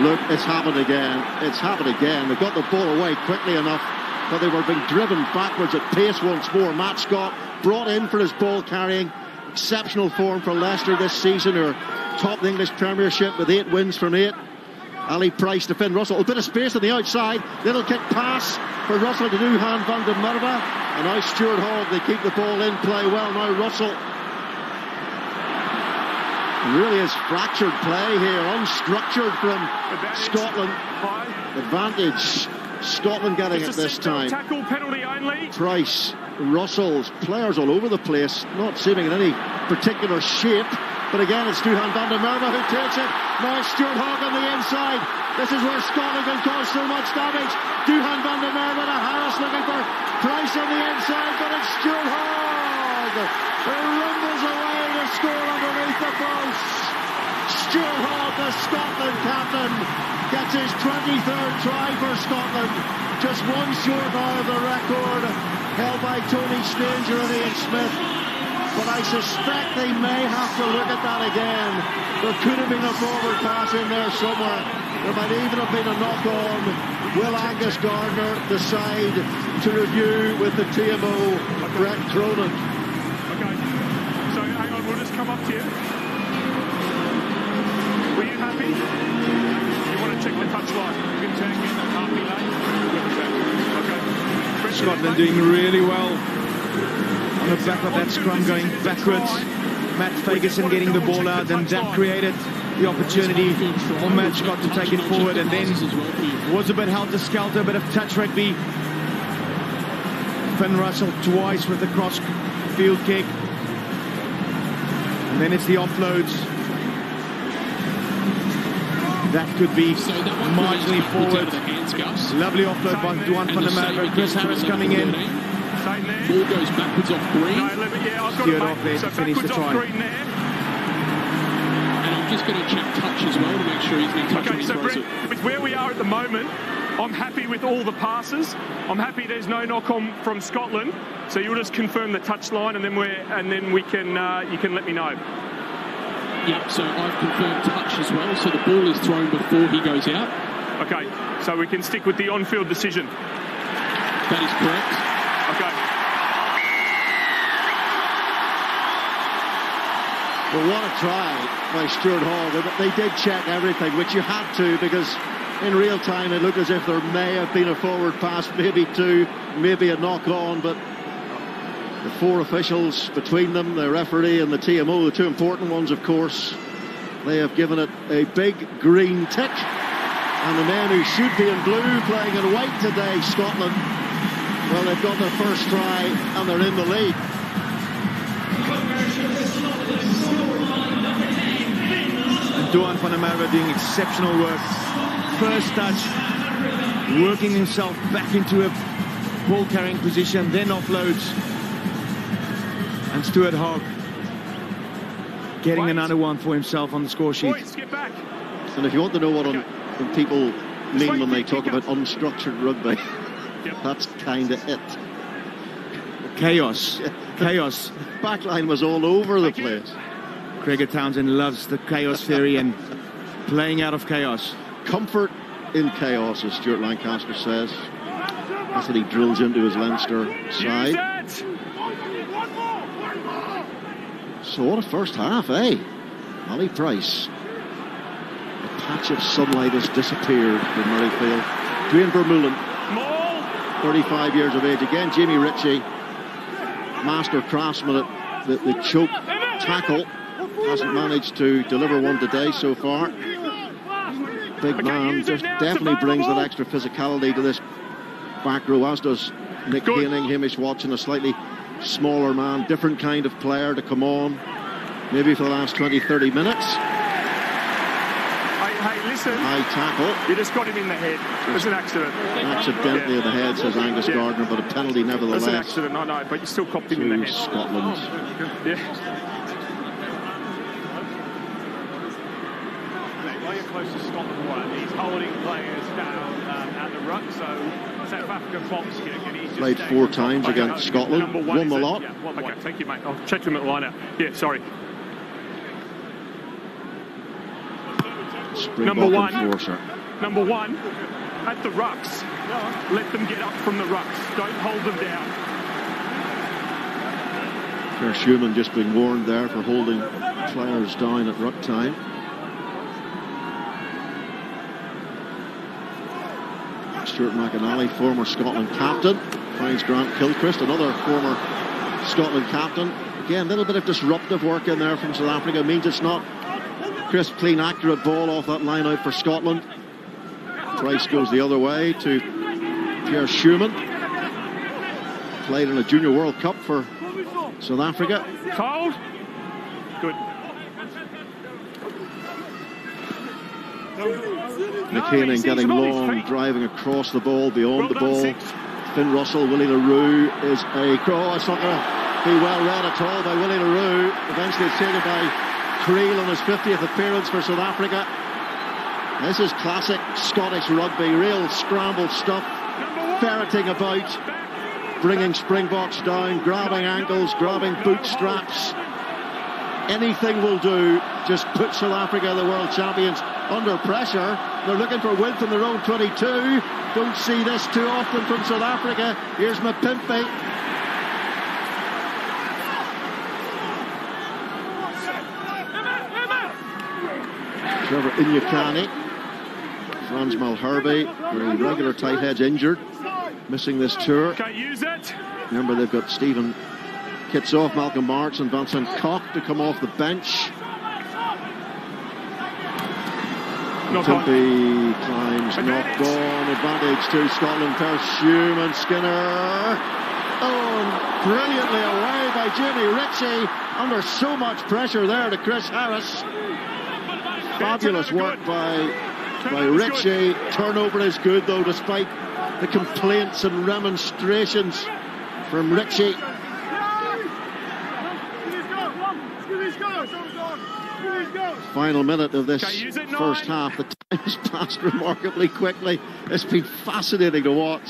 [SPEAKER 1] Look, it's happened again. It's happened again. They got the ball away quickly enough, but they were being driven backwards at pace once more. Matt Scott brought in for his ball carrying. Exceptional form for Leicester this season, who are top the English Premiership with 8 wins from 8. Ali Price to Finn Russell. A bit of space on the outside. Little kick pass for Russell to Johan van der Merwe. And now Stuart Hogg, they keep the ball in play well. Now Russell Really is fractured play here, unstructured from Scotland. Advantage. Scotland getting it this time.
[SPEAKER 3] Tackle penalty only.
[SPEAKER 1] Price, Russell's, players all over the place, not seeming in any particular shape. But again, it's Duhan van der Merwe who takes it. Now Stuart Hogg on the inside. This is where Scotland can cause so much damage. Duhan van der Merwe to Harris looking for Price on the inside, but it's Stuart Hogg who rumbles away to score underneath the post. Stuart Hogg, the Scotland captain, gets his 23rd try for Scotland. Just one short now of the record held by Tony Stranger and Ian Smith. But I suspect they may have to look at that again. There could have been a forward pass in there somewhere. There might even have been a knock-on. Will Angus Gardner decide to review with the TMO, Brett Cronin?
[SPEAKER 3] Okay, so hang on, we'll just come up to you. Were you happy? You want to check the touchline? You can check in at Hartley Lane. Okay.
[SPEAKER 2] Scotland doing really well on the back of that scrum, going backwards. Matt Fagerson getting the ball out, and that created the opportunity for Matt Scott to take it forward, and then was a bit helter-skelter, a bit of touch rugby. Finn Russell twice with the cross field kick, and then it's the offloads. That could be marginally forward. Lovely offload by Duhan van der Merwe. Chris Harris coming in.
[SPEAKER 7] Ball goes backwards off Green.
[SPEAKER 2] Steered off there to finish the try.
[SPEAKER 7] And I'm just going to check touch as well to make sure he's been touching his
[SPEAKER 3] Brett, with where we are at the moment, I'm happy with all the passes. I'm happy there's no knock-on from Scotland. So you'll just confirm the touch line, and then we can you can let me know.
[SPEAKER 7] Yep, so I've confirmed touch as well, so the ball is thrown before he goes out.
[SPEAKER 3] Okay, so we can stick with the on-field decision.
[SPEAKER 7] That is correct.
[SPEAKER 3] Okay.
[SPEAKER 1] Well, what a try by Stuart Hogg. They did check everything, which you had to, because in real time it looked as if there may have been a forward pass, maybe two, maybe a knock-on, but the four officials between them, the referee and the TMO, the two important ones, of course, they have given it a big green tick. And the men who should be in blue playing in white today, Scotland, well, they've got their first try and they're in the lead.
[SPEAKER 2] And Duhan van der Merwe doing exceptional work. First touch, working himself back into a ball-carrying position, then offloads. And Stuart Hogg getting another one for himself on the score sheet.
[SPEAKER 3] Boys, get back.
[SPEAKER 1] And if you want to know what people mean when they talk about unstructured rugby, that's kind of it.
[SPEAKER 2] Chaos. Chaos.
[SPEAKER 1] Backline was all over the place.
[SPEAKER 2] Gregor Townsend loves the chaos theory and playing out of chaos.
[SPEAKER 1] Comfort in chaos, as Stuart Lancaster says. That's what he drills into his Leinster side. So what a first half, eh? Ali Price. A patch of sunlight has disappeared from Murrayfield. Dwayne Vermeulen, 35 years of age. Again, Jamie Ritchie, master craftsman at the choke tackle. Hasn't managed to deliver one today so far. Big man, just definitely brings that extra physicality to this back row, as does Nick Haining. Hamish Watson, a slightly smaller man, different kind of player to come on, maybe for the last 20-30 minutes.
[SPEAKER 3] Hey, listen.
[SPEAKER 1] High tackle.
[SPEAKER 3] You just got him in the head. It was an accident.
[SPEAKER 1] Accidentally in the head, says Angus Gardner, but a penalty nevertheless.
[SPEAKER 3] It was an accident, I know, but you still copped him in the head.
[SPEAKER 1] Scotland.
[SPEAKER 3] Yeah. While you're close to Scotland 1, he's holding players down at the ruck, so South African box kick, and he's just
[SPEAKER 1] played 4 times against Scotland, won the lot.
[SPEAKER 3] Yeah, okay, thank you, mate. I'll check him at the line out. Yeah, sorry. Number one, at the rucks, let them get up from the rucks. Don't hold them down.
[SPEAKER 1] Claire Schumann just being warned there for holding players down at ruck time. Stuart McInally, former Scotland captain, finds Grant Kilchrist, another former Scotland captain. Again, a little bit of disruptive work in there from South Africa. It means it's not crisp, clean, accurate ball off that line out for Scotland. Price goes the other way to Pierre Schumann. Played in a Junior World Cup for South Africa.
[SPEAKER 3] Cold. Good.
[SPEAKER 1] McKinnon getting long, driving across the ball, beyond the ball. Finn Russell, Willie le Roux is a... Oh, it's not going to be well read at all by Willie le Roux. Eventually it's taken by Creel on his 50th appearance for South Africa. This is classic Scottish rugby, real scrambled stuff, ferreting about, bringing Springboks down, grabbing ankles, grabbing boot straps. Anything will do, just put South Africa, the world champions, under pressure. They're looking for width in their own 22. Don't see this too often from South Africa. Here's Mapimpi. Trevor Inyekani. Frans Malherbe, the regular tight heads, injured, missing this tour.
[SPEAKER 3] Can't use it.
[SPEAKER 1] Remember, they've got Stephen Kitsoff, Malcolm Marks and Vincent Koch to come off the bench. Mapimpi climbs, knocked on, advantage to Scotland. There's Schumann, Skinner. Oh, brilliantly away by Jamie Ritchie. Under so much pressure there to Chris Harris. Fabulous work by Ritchie. Turnover is good though, despite the complaints and remonstrations from Ritchie. Final minute of this first half. The time's passed remarkably quickly. It's been fascinating to watch.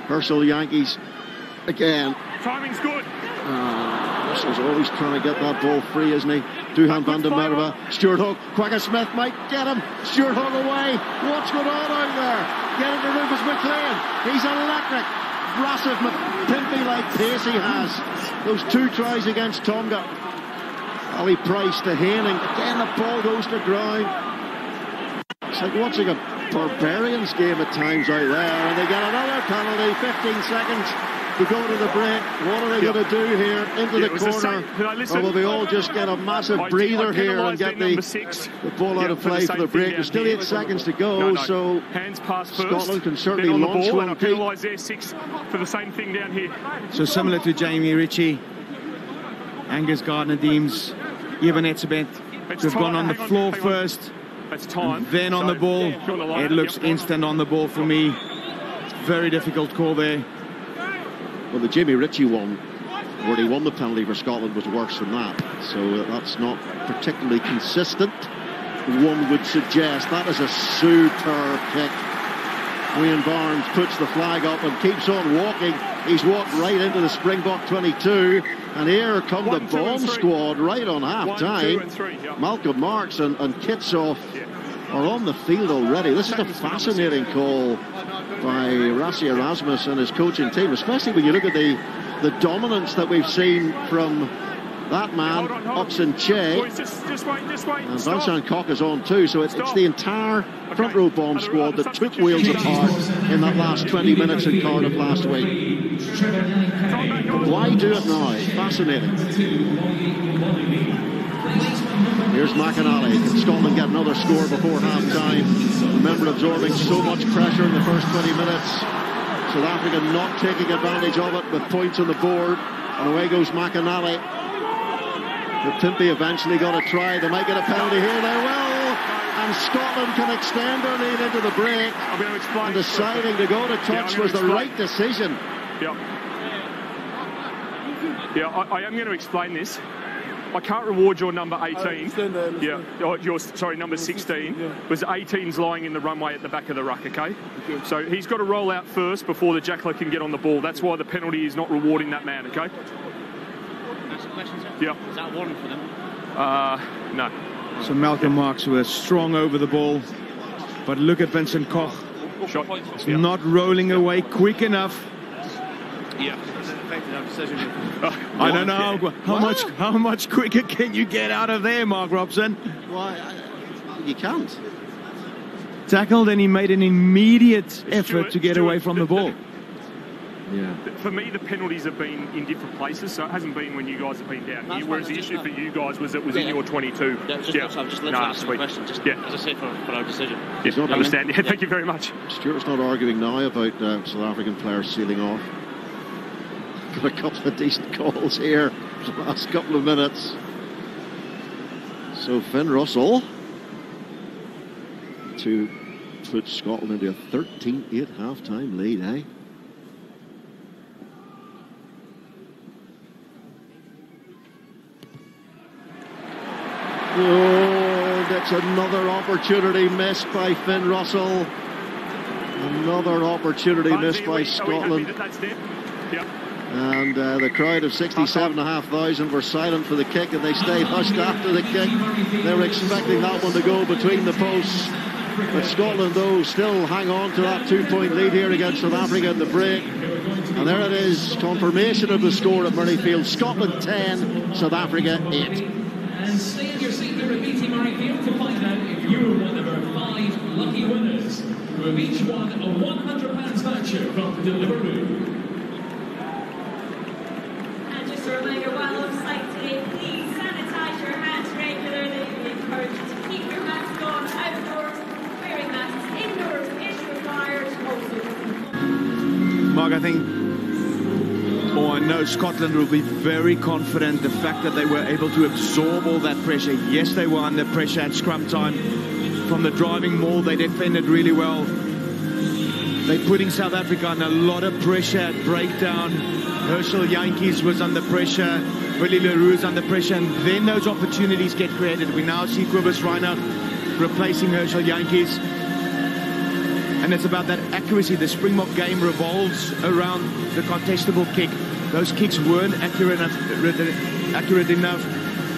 [SPEAKER 1] Herschel Yankees again.
[SPEAKER 3] Timing's good.
[SPEAKER 1] Russell's always trying to get that ball free, isn't he? Duhan van der Merwe, Stuart Hogg, Quagga Smith might get him. Stuart Hogg away. What's going on out there? Get into Rufus McLean. He's electric. Massive Mapimpi like pace he has. Those two tries against Tonga. Ali Price to Haining. Again, the ball goes to ground. It's like watching a Barbarians game at times out there, and they get another penalty. 15 seconds to go to the break. What are they going to do here? Into the corner. Or will they all just get a massive breather here and get the ball out of play for the break? There's still 8 seconds to go, so
[SPEAKER 3] hands pass first.
[SPEAKER 1] Scotland can certainly launch one.
[SPEAKER 3] And I penalise their 6 for the same thing down here.
[SPEAKER 2] So similar to Jamie Ritchie, Angus Gardner-Deems, Evan Etzebeth, who've gone on the floor first, then on the ball. It looks instant on the ball for me. Very difficult call there.
[SPEAKER 1] Well, the Jamie Ritchie one, where he won the penalty for Scotland, was worse than that. So that's not particularly consistent, one would suggest. That is a superb kick. Wayne Barnes puts the flag up and keeps on walking. He's walked right into the Springbok 22. And here come the bomb squad right on half-time. Malcolm Marks and Kitsoff are on the field already. This is a fascinating call by Rassie Erasmus and his coaching team, especially when you look at the dominance that we've seen from that man, Oxen Che. And Vincent Koch is on too, so it's the entire front row bomb squad that took Wales apart in that last 20 minutes in Cardiff last week. Why do it now? Fascinating. Here's McInally. Can Scotland get another score before half-time? Remember, absorbing so much pressure in the first 20 minutes. South Africa not taking advantage of it with points on the board. And away goes McInally. Mapimpi eventually got a try. They might get a penalty here. They will. And Scotland can extend their lead into the break. And deciding to go to touch was the right decision.
[SPEAKER 3] Yeah, I am going to explain this. I can't reward your number 18. Sorry, number 16. Was 18's lying in the runway at the back of the ruck, okay? So he's got to roll out first before the Jackler can get on the ball. That's why the penalty is not rewarding that man, okay?
[SPEAKER 5] That's the question, sir.
[SPEAKER 3] Yeah.
[SPEAKER 5] Is that one for them?
[SPEAKER 3] No.
[SPEAKER 2] So Malcolm Marks was strong over the ball. But look at Vincent Koch.
[SPEAKER 3] Shot.
[SPEAKER 2] Not rolling away quick enough.
[SPEAKER 5] Yeah.
[SPEAKER 2] I don't know how much quicker can you get out of there, Mark Robson?
[SPEAKER 1] Why? You can't.
[SPEAKER 2] Tackled and he made an immediate effort to get away from the ball.
[SPEAKER 1] Yeah.
[SPEAKER 3] For me, the penalties have been in different places, so it hasn't been when you guys have been down here. Whereas the issue for you guys was it was in your 22.
[SPEAKER 5] Yeah, I'm just letting ask the question. Just as I said for our decision.
[SPEAKER 3] Yes, I understand. Yeah, thank you very much.
[SPEAKER 1] Stuart's not arguing now about South African players sealing off. Got a couple of decent calls here the last couple of minutes. So Finn Russell to put Scotland into a 13-8 half-time lead, eh? Oh, that's another opportunity missed by Finn Russell. Another opportunity missed by Scotland. And the crowd of 67,500 were silent for the kick, and they stayed hushed after the kick. They were expecting that one to go between the posts. But Scotland, though, still hang on to that 2-point lead here against South Africa in the break. And there it is, confirmation of the score at Murrayfield. Scotland 10, South Africa 8.
[SPEAKER 8] And stay in your seat here at BT Murrayfield to find out if you're one of our 5 lucky winners, who have each won a £100 voucher from Deliveroo.
[SPEAKER 9] And just a reminder, while on site today, please sanitise your hands regularly. We encourage you to keep your mask on outdoors, wearing masks indoors is required. Also,
[SPEAKER 2] Mark, I know Scotland will be very confident. The fact that they were able to absorb all that pressure. Yes, they were under pressure at scrum time. From the driving maul, they defended really well. They're putting South Africa under a lot of pressure at breakdown. Herschel Jantjies was under pressure. Willie le Roux is under pressure. And then those opportunities get created. We now see Cobus Reinhardt replacing Herschel Jantjies. And it's about that accuracy. The Springbok game revolves around the contestable kick. Those kicks weren't accurate enough.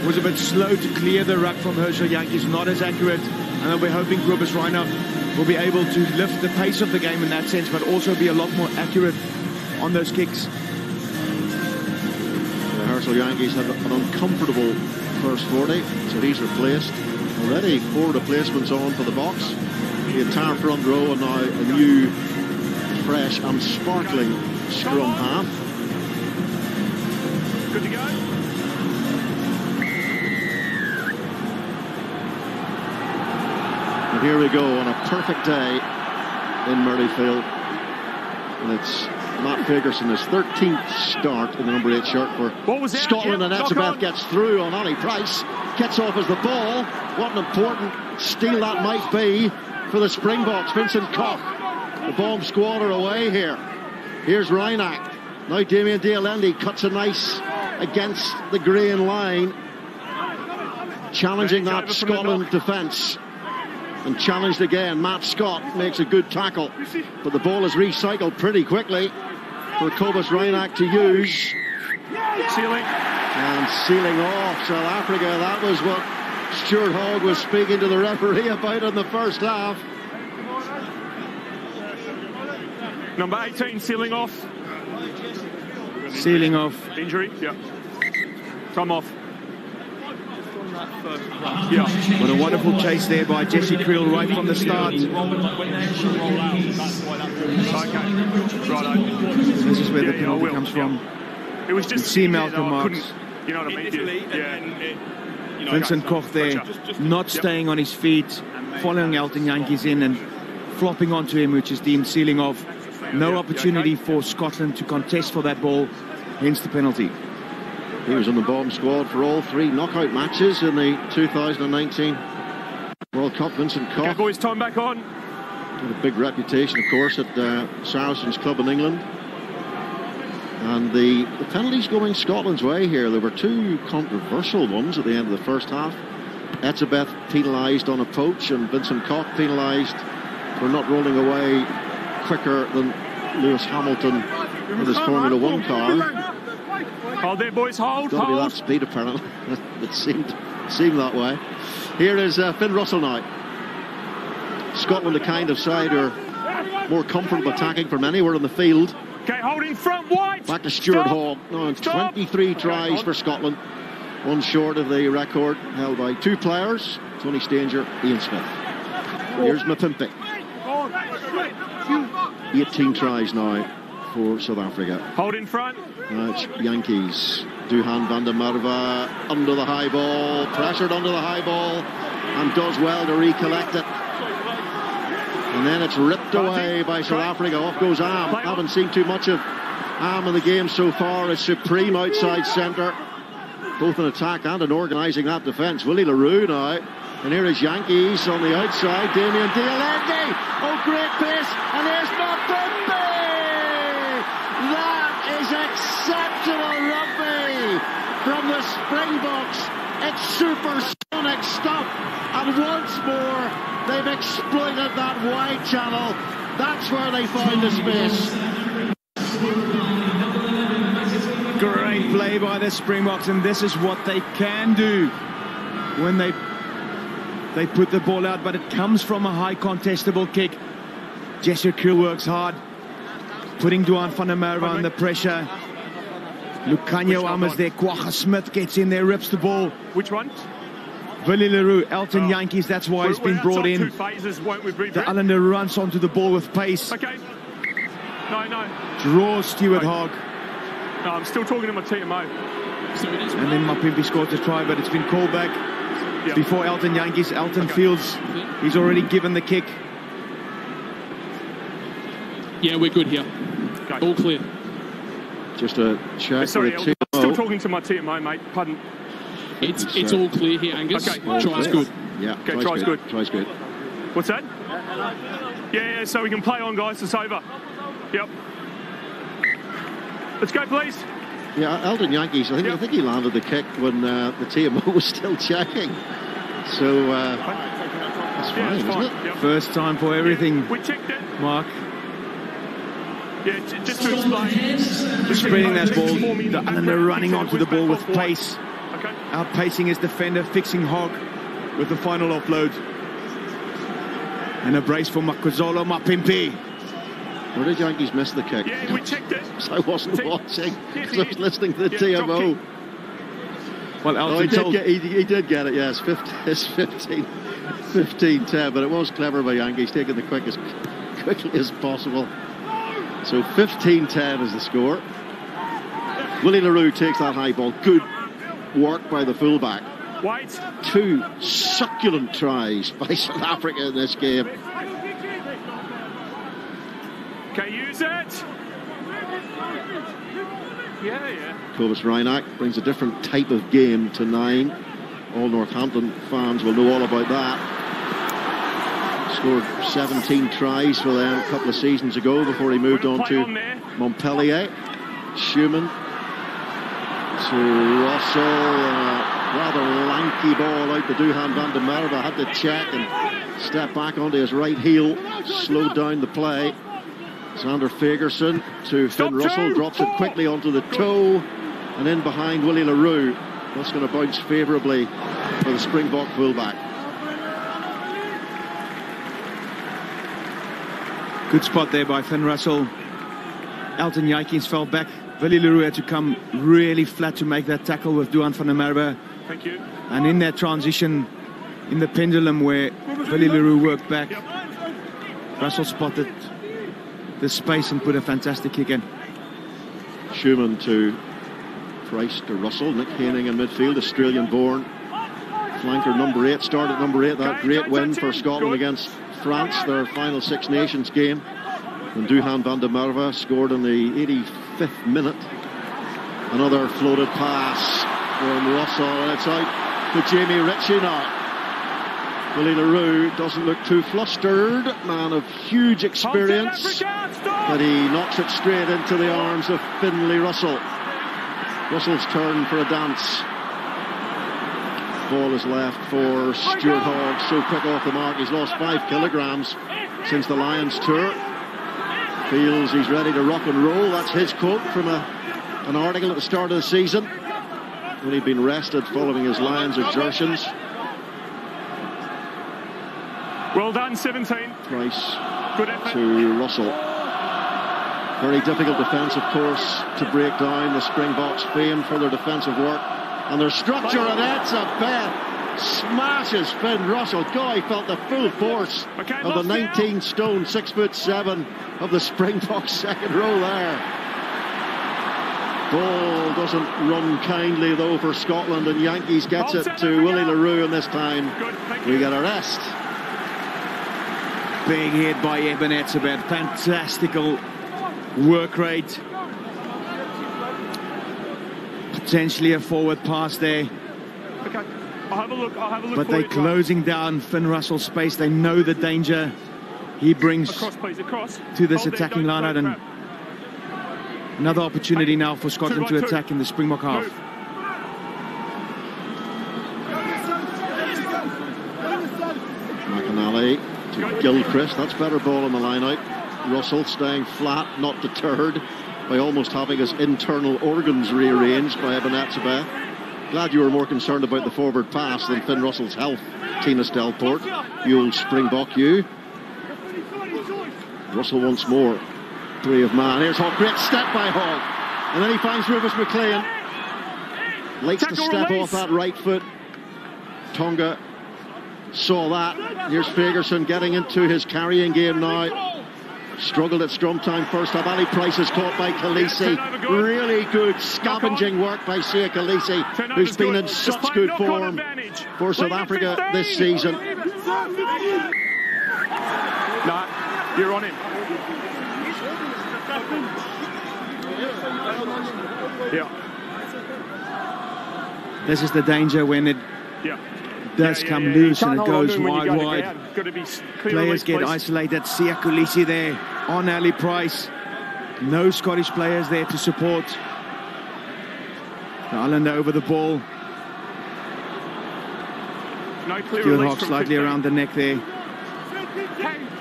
[SPEAKER 2] Was a bit slow to clear the ruck from Herschel Jantjies, not as accurate. And we're hoping Cobus Reinhardt will be able to lift the pace of the game in that sense, but also be a lot more accurate on those kicks.
[SPEAKER 1] Herschel Jantjies had an uncomfortable first 40, so he's replaced. Already 4 replacements on for the box. The entire front row, and now a new, fresh and sparkling scrum half.
[SPEAKER 3] Good to go.
[SPEAKER 1] And here we go on a perfect day in Murrayfield. And it's Matt Fagerson, his 13th start in the number 8 shirt for Scotland. And Etzebeth gets through on Ali Price. Gets off as the ball. What an important steal that might be for the Springboks. Vincent Koch, the bomb squad, are away here. Here's Reinach. Now Damien Dialendi cuts a nice against the green line, challenging that Scotland defence. And challenged again. Matt Scott makes a good tackle, but the ball is recycled pretty quickly for Cobus Reinach to use.
[SPEAKER 3] Sealing.
[SPEAKER 1] And sealing off South Africa. That was what Stuart Hogg was speaking to the referee about in the first half.
[SPEAKER 3] Number 18 sealing off.
[SPEAKER 2] Sealing off.
[SPEAKER 3] Injury, yeah. Come off. Yeah.
[SPEAKER 2] What a wonderful chase there by Jesse Creel right from the start.
[SPEAKER 3] Okay. Right.
[SPEAKER 2] This is where the penalty comes from.
[SPEAKER 3] It was just
[SPEAKER 2] you see Malcolm Marx.
[SPEAKER 3] You know what I mean? Yeah.
[SPEAKER 2] Vincent Koch there, not staying on his feet, following Elton Jantjies in and flopping onto him, which is deemed sealing off. No opportunity for Scotland to contest for that ball, hence the penalty.
[SPEAKER 1] He was on the bomb squad for all 3 knockout matches in the 2019 World Cup. Vincent Koch.
[SPEAKER 3] Okay, boys, time back on.
[SPEAKER 1] Had a big reputation, of course, at Saracens Club in England. And the penalties going Scotland's way here. There were 2 controversial ones at the end of the first half. Etzebeth penalised on a poach, and Vincent Koch penalised for not rolling away quicker than Lewis Hamilton with his Formula 1 car.
[SPEAKER 3] Hold there, boys, hold.
[SPEAKER 1] Got to be that speed, apparently. It seemed that way. Here is Finn Russell now. Scotland, the kind of side who are more comfortable attacking from anywhere in the field.
[SPEAKER 3] Okay, holding front, White.
[SPEAKER 1] Back to Stuart Hogg. No, 23 tries for Scotland. 1 short of the record held by 2 players, Tony Stanger, Ian Smith. Here's Mapimpi. 18 tries now for South Africa.
[SPEAKER 3] Hold in front.
[SPEAKER 1] It's Yankees. Duhan van der Merwe under the high ball, pressured under the high ball, and does well to recollect it. And then it's ripped away by South Africa. Off goes Am. Haven't seen too much of Am in the game so far. It's supreme outside centre, both in attack and in organising that defence. Willie le Roux now. And here is Yankees on the outside. Damien de Allende. Oh, great pace. And there's Mapimpi. That is exceptional rugby from the Springboks. It's supersonic stuff. And once more, they've exploited that wide channel. That's where they found the space.
[SPEAKER 2] Great play by the Springboks, and this is what they can do when they put the ball out, but it comes from a high contestable kick. Jesse Kriel works hard, putting Duhan van der Merwe under pressure. Lukhanyo Am there. Kwagga Smith gets in there, rips the ball.
[SPEAKER 3] Which one?
[SPEAKER 2] Willie le Roux, Elton Yankees, that's why he's been brought in. The Islander runs onto the ball with pace.
[SPEAKER 3] Okay. No.
[SPEAKER 2] Draws Stuart Hogg.
[SPEAKER 3] No, I'm still talking to my TMO.
[SPEAKER 2] And then Mapimpi scores the try, but it's been called back. Yep. Before Elton Yankees. Elton feels he's already given the kick.
[SPEAKER 7] Yeah, we're good here. Okay. All clear.
[SPEAKER 1] Just a check.
[SPEAKER 3] Sorry, I'm still talking to my TMO, mate. Pardon.
[SPEAKER 7] It's all clear here, Angus.
[SPEAKER 3] Okay.
[SPEAKER 7] Try's good.
[SPEAKER 1] Yeah,
[SPEAKER 3] okay, try's good.
[SPEAKER 1] Try's good.
[SPEAKER 3] What's that? Yeah, so we can play on, guys. It's over. Yep. Let's go, please.
[SPEAKER 1] Yeah, Elton Yankees, I think he landed the kick when the TMO was still checking. So that's fine, isn't it?
[SPEAKER 3] Yep.
[SPEAKER 2] First time for everything,
[SPEAKER 3] we checked it.
[SPEAKER 2] Mark.
[SPEAKER 3] Yeah, just to explain.
[SPEAKER 2] Spreading that ball, the Islander running onto the ball with pace.
[SPEAKER 3] Okay.
[SPEAKER 2] Outpacing his defender, fixing Hogg with the final offload. And a brace for Makhosolo Mapimpi.
[SPEAKER 1] Where did Yankees miss the kick?
[SPEAKER 3] Yeah, we checked it.
[SPEAKER 1] I wasn't watching because I was listening to the TMO.
[SPEAKER 2] Well, Elton
[SPEAKER 1] he did get it, yes. It's 15-10, but it was clever by Yankees, taking the quickly as possible. So 15-10 is the score. Willie le Roux takes that high ball. Good work by the fullback.
[SPEAKER 3] Wait.
[SPEAKER 1] 2 succulent tries by South Africa in this game.
[SPEAKER 3] Okay, use it. Yeah.
[SPEAKER 1] Cobus Reinach brings a different type of game to 9. All Northampton fans will know all about that. Scored 17 tries for them a couple of seasons ago before he moved on to Montpellier. Schumann to Russell. Rather lanky ball out to Duhan van der Merwe. Had to check and step back onto his right heel. Slowed down the play. Xander Fagerson to Finn Russell, drops it quickly onto the toe, and in behind Willie le Roux. That's going to bounce favourably for the Springbok fullback.
[SPEAKER 2] Good spot there by Finn Russell. Elton Yankees fell back. Willie le Roux had to come really flat to make that tackle with Duhan van der Merwe.
[SPEAKER 3] Thank you.
[SPEAKER 2] And in that transition, in the pendulum where Willie le Roux worked back, Russell spotted the space and put a fantastic kick in.
[SPEAKER 1] Schumann to Price to Russell. Nick Haining in midfield, Australian-born flanker number 8. Started number 8. That great win for Scotland against France, their final Six Nations game. And Duhan van der Merwe scored in the 85th minute. Another floated pass from Russell, and it's out to Jamie Ritchie now. Willie le Roux doesn't look too flustered, man of huge experience, but he knocks it straight into the arms of Finlay Russell. Russell's turn for a dance. Ball is left for Stuart Hogg, so quick off the mark. He's lost 5 kilograms since the Lions tour. Feels he's ready to rock and roll. That's his quote from an article at the start of the season, when he'd been rested following his Lions exertions.
[SPEAKER 3] Well done, 17.
[SPEAKER 1] Price
[SPEAKER 3] Good effort.
[SPEAKER 1] to Russell. Very difficult defence, of course, to break down. The Springboks famed for their defensive work and their structure, and it's a smashes Finn Russell. God, he felt the full force of the 19 stone, 6'7" of the Springboks second row there. Ball doesn't run kindly though for Scotland, and Yankees gets it to Willie le Roux, and this time we get a rest.
[SPEAKER 2] Big hit by Eben Etzebeth. Fantastical work rate. Potentially a forward pass there.
[SPEAKER 3] Okay, I'll have a look.
[SPEAKER 2] But they're closing down Finn Russell's space. They know the danger he brings to this attacking line-out, and another opportunity now for Scotland to attack in the Springbok half.
[SPEAKER 1] McInally to Gilchrist. That's better ball in the line-out. Russell staying flat, not deterred by almost having his internal organs rearranged by Eben Etzebeth. Glad you were more concerned about the forward pass than Finn Russell's health, Tina Stelport. You old Springbok, you. Russell once more. Brave man. Here's Hogg. Great step by Hogg. And then he finds Rufus McLean. Likes to step off that right foot. Tonga saw that. Here's Fagerson getting into his carrying game now. Struggled at scrum time first half. Ali Price is caught by Khaleesi. Really good scavenging work by Sia Khaleesi, who's been in such good form for South Africa this season.
[SPEAKER 3] No, you're on him. Yeah.
[SPEAKER 2] This is the danger when it does come loose and it goes wide. Players get isolated. Sia Khaleesi there on Ali Price. No Scottish players there to support. The Islander over the ball. Stuart Hogg slightly around the neck there.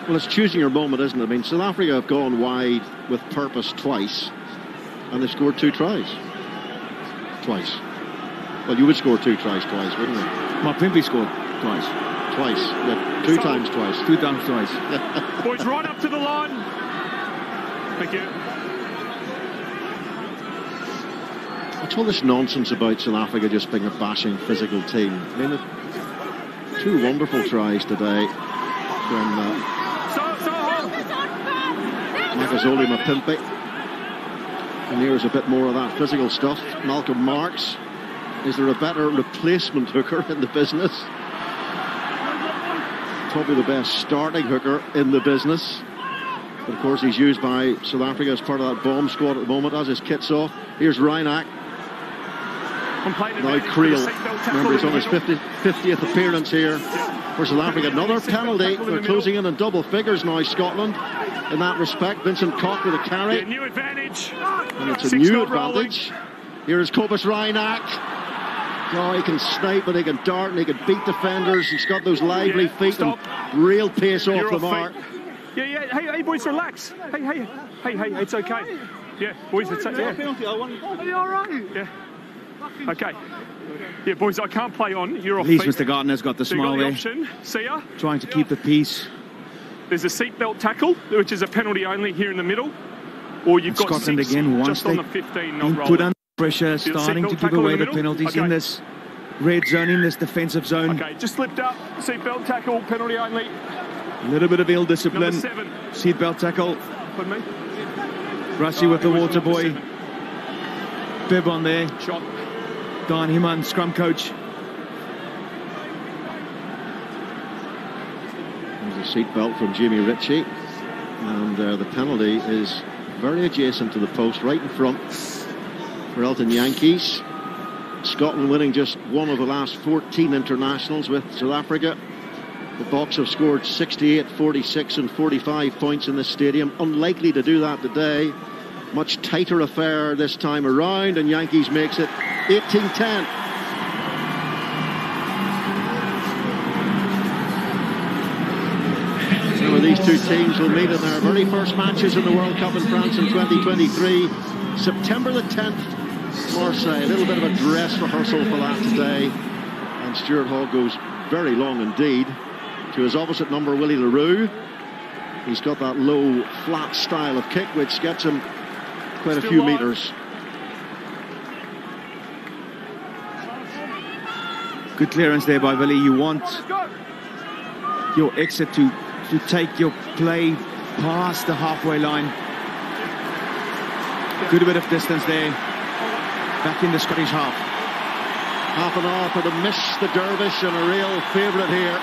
[SPEAKER 1] Well, it's choosing your moment, isn't it? I mean, South Africa have gone wide with purpose twice, and they've scored 2 tries. Twice. Well, you would score 2 tries twice, wouldn't you?
[SPEAKER 2] Mapimpi scored twice.
[SPEAKER 1] Twice. Yeah, 2 times twice.
[SPEAKER 2] 2 times twice.
[SPEAKER 3] Boys, right up to the line. Thank you.
[SPEAKER 1] What's all this nonsense about South Africa just being a bashing physical team? I mean, 2 wonderful tries today from Makazole Mapimpi. And here's a bit more of that physical stuff. Malcolm Marx. Is there a better replacement hooker in the business? Probably the best starting hooker in the business. But of course he's used by South Africa as part of that bomb squad at the moment as his kit's off. Here's Reinach. Now Creel. Remember, he's on his 50th appearance here for South Africa. Another penalty. They're closing in double figures now, Scotland. In that respect, Vincent Koch with a carry.
[SPEAKER 3] New advantage.
[SPEAKER 1] And it's a new advantage. Here is Cobus Reinach. Oh, he can snipe and he can dart and he can beat defenders. He's got those lively feet and real pace off the mark.
[SPEAKER 3] Yeah. Hey, boys, relax. Hey, it's okay. Yeah, boys, it's okay.
[SPEAKER 4] Are you all right?
[SPEAKER 3] Yeah. Okay. Yeah, boys, I can't play on. You're off.
[SPEAKER 2] At least Mr. Gardner's got the smile there.
[SPEAKER 3] See ya.
[SPEAKER 2] Trying to keep the peace.
[SPEAKER 3] There's a seatbelt tackle, which is a penalty only here in the middle. Or you've got
[SPEAKER 2] Scotland
[SPEAKER 3] 6
[SPEAKER 2] again, once
[SPEAKER 3] just on the 15, not rolling.
[SPEAKER 2] Put under pressure, starting to give away the penalties in this red zone, in this defensive zone.
[SPEAKER 3] Okay, just slipped up. Seatbelt tackle, penalty only.
[SPEAKER 2] A little bit of ill discipline. Seatbelt tackle.
[SPEAKER 3] Pardon me?
[SPEAKER 2] Russie with the water boy. Bib on there.
[SPEAKER 3] Shot.
[SPEAKER 2] Don Himan, scrum coach.
[SPEAKER 1] There's a seatbelt from Jamie Ritchie. And the penalty is very adjacent to the post, right in front for Elton Yankees. Scotland winning just one of the last 14 internationals with South Africa. The Boks have scored 68, 46 and 45 points in this stadium. Unlikely to do that today. Much tighter affair this time around, and Yankees makes it 18-10. So these 2 teams will meet in their very first matches in the World Cup in France in 2023. September the 10th. Marseille, a little bit of a dress rehearsal for that today, and Stuart Hogg goes very long indeed to his opposite number, Willie le Roux. He's got that low, flat style of kick which gets him quite a few meters.
[SPEAKER 2] Good clearance there by Willie. You want your exit to take your play past the halfway line. Good bit of distance there. Back in the Scottish half.
[SPEAKER 1] Half an hour for the miss, the Dervish, and a real favourite here.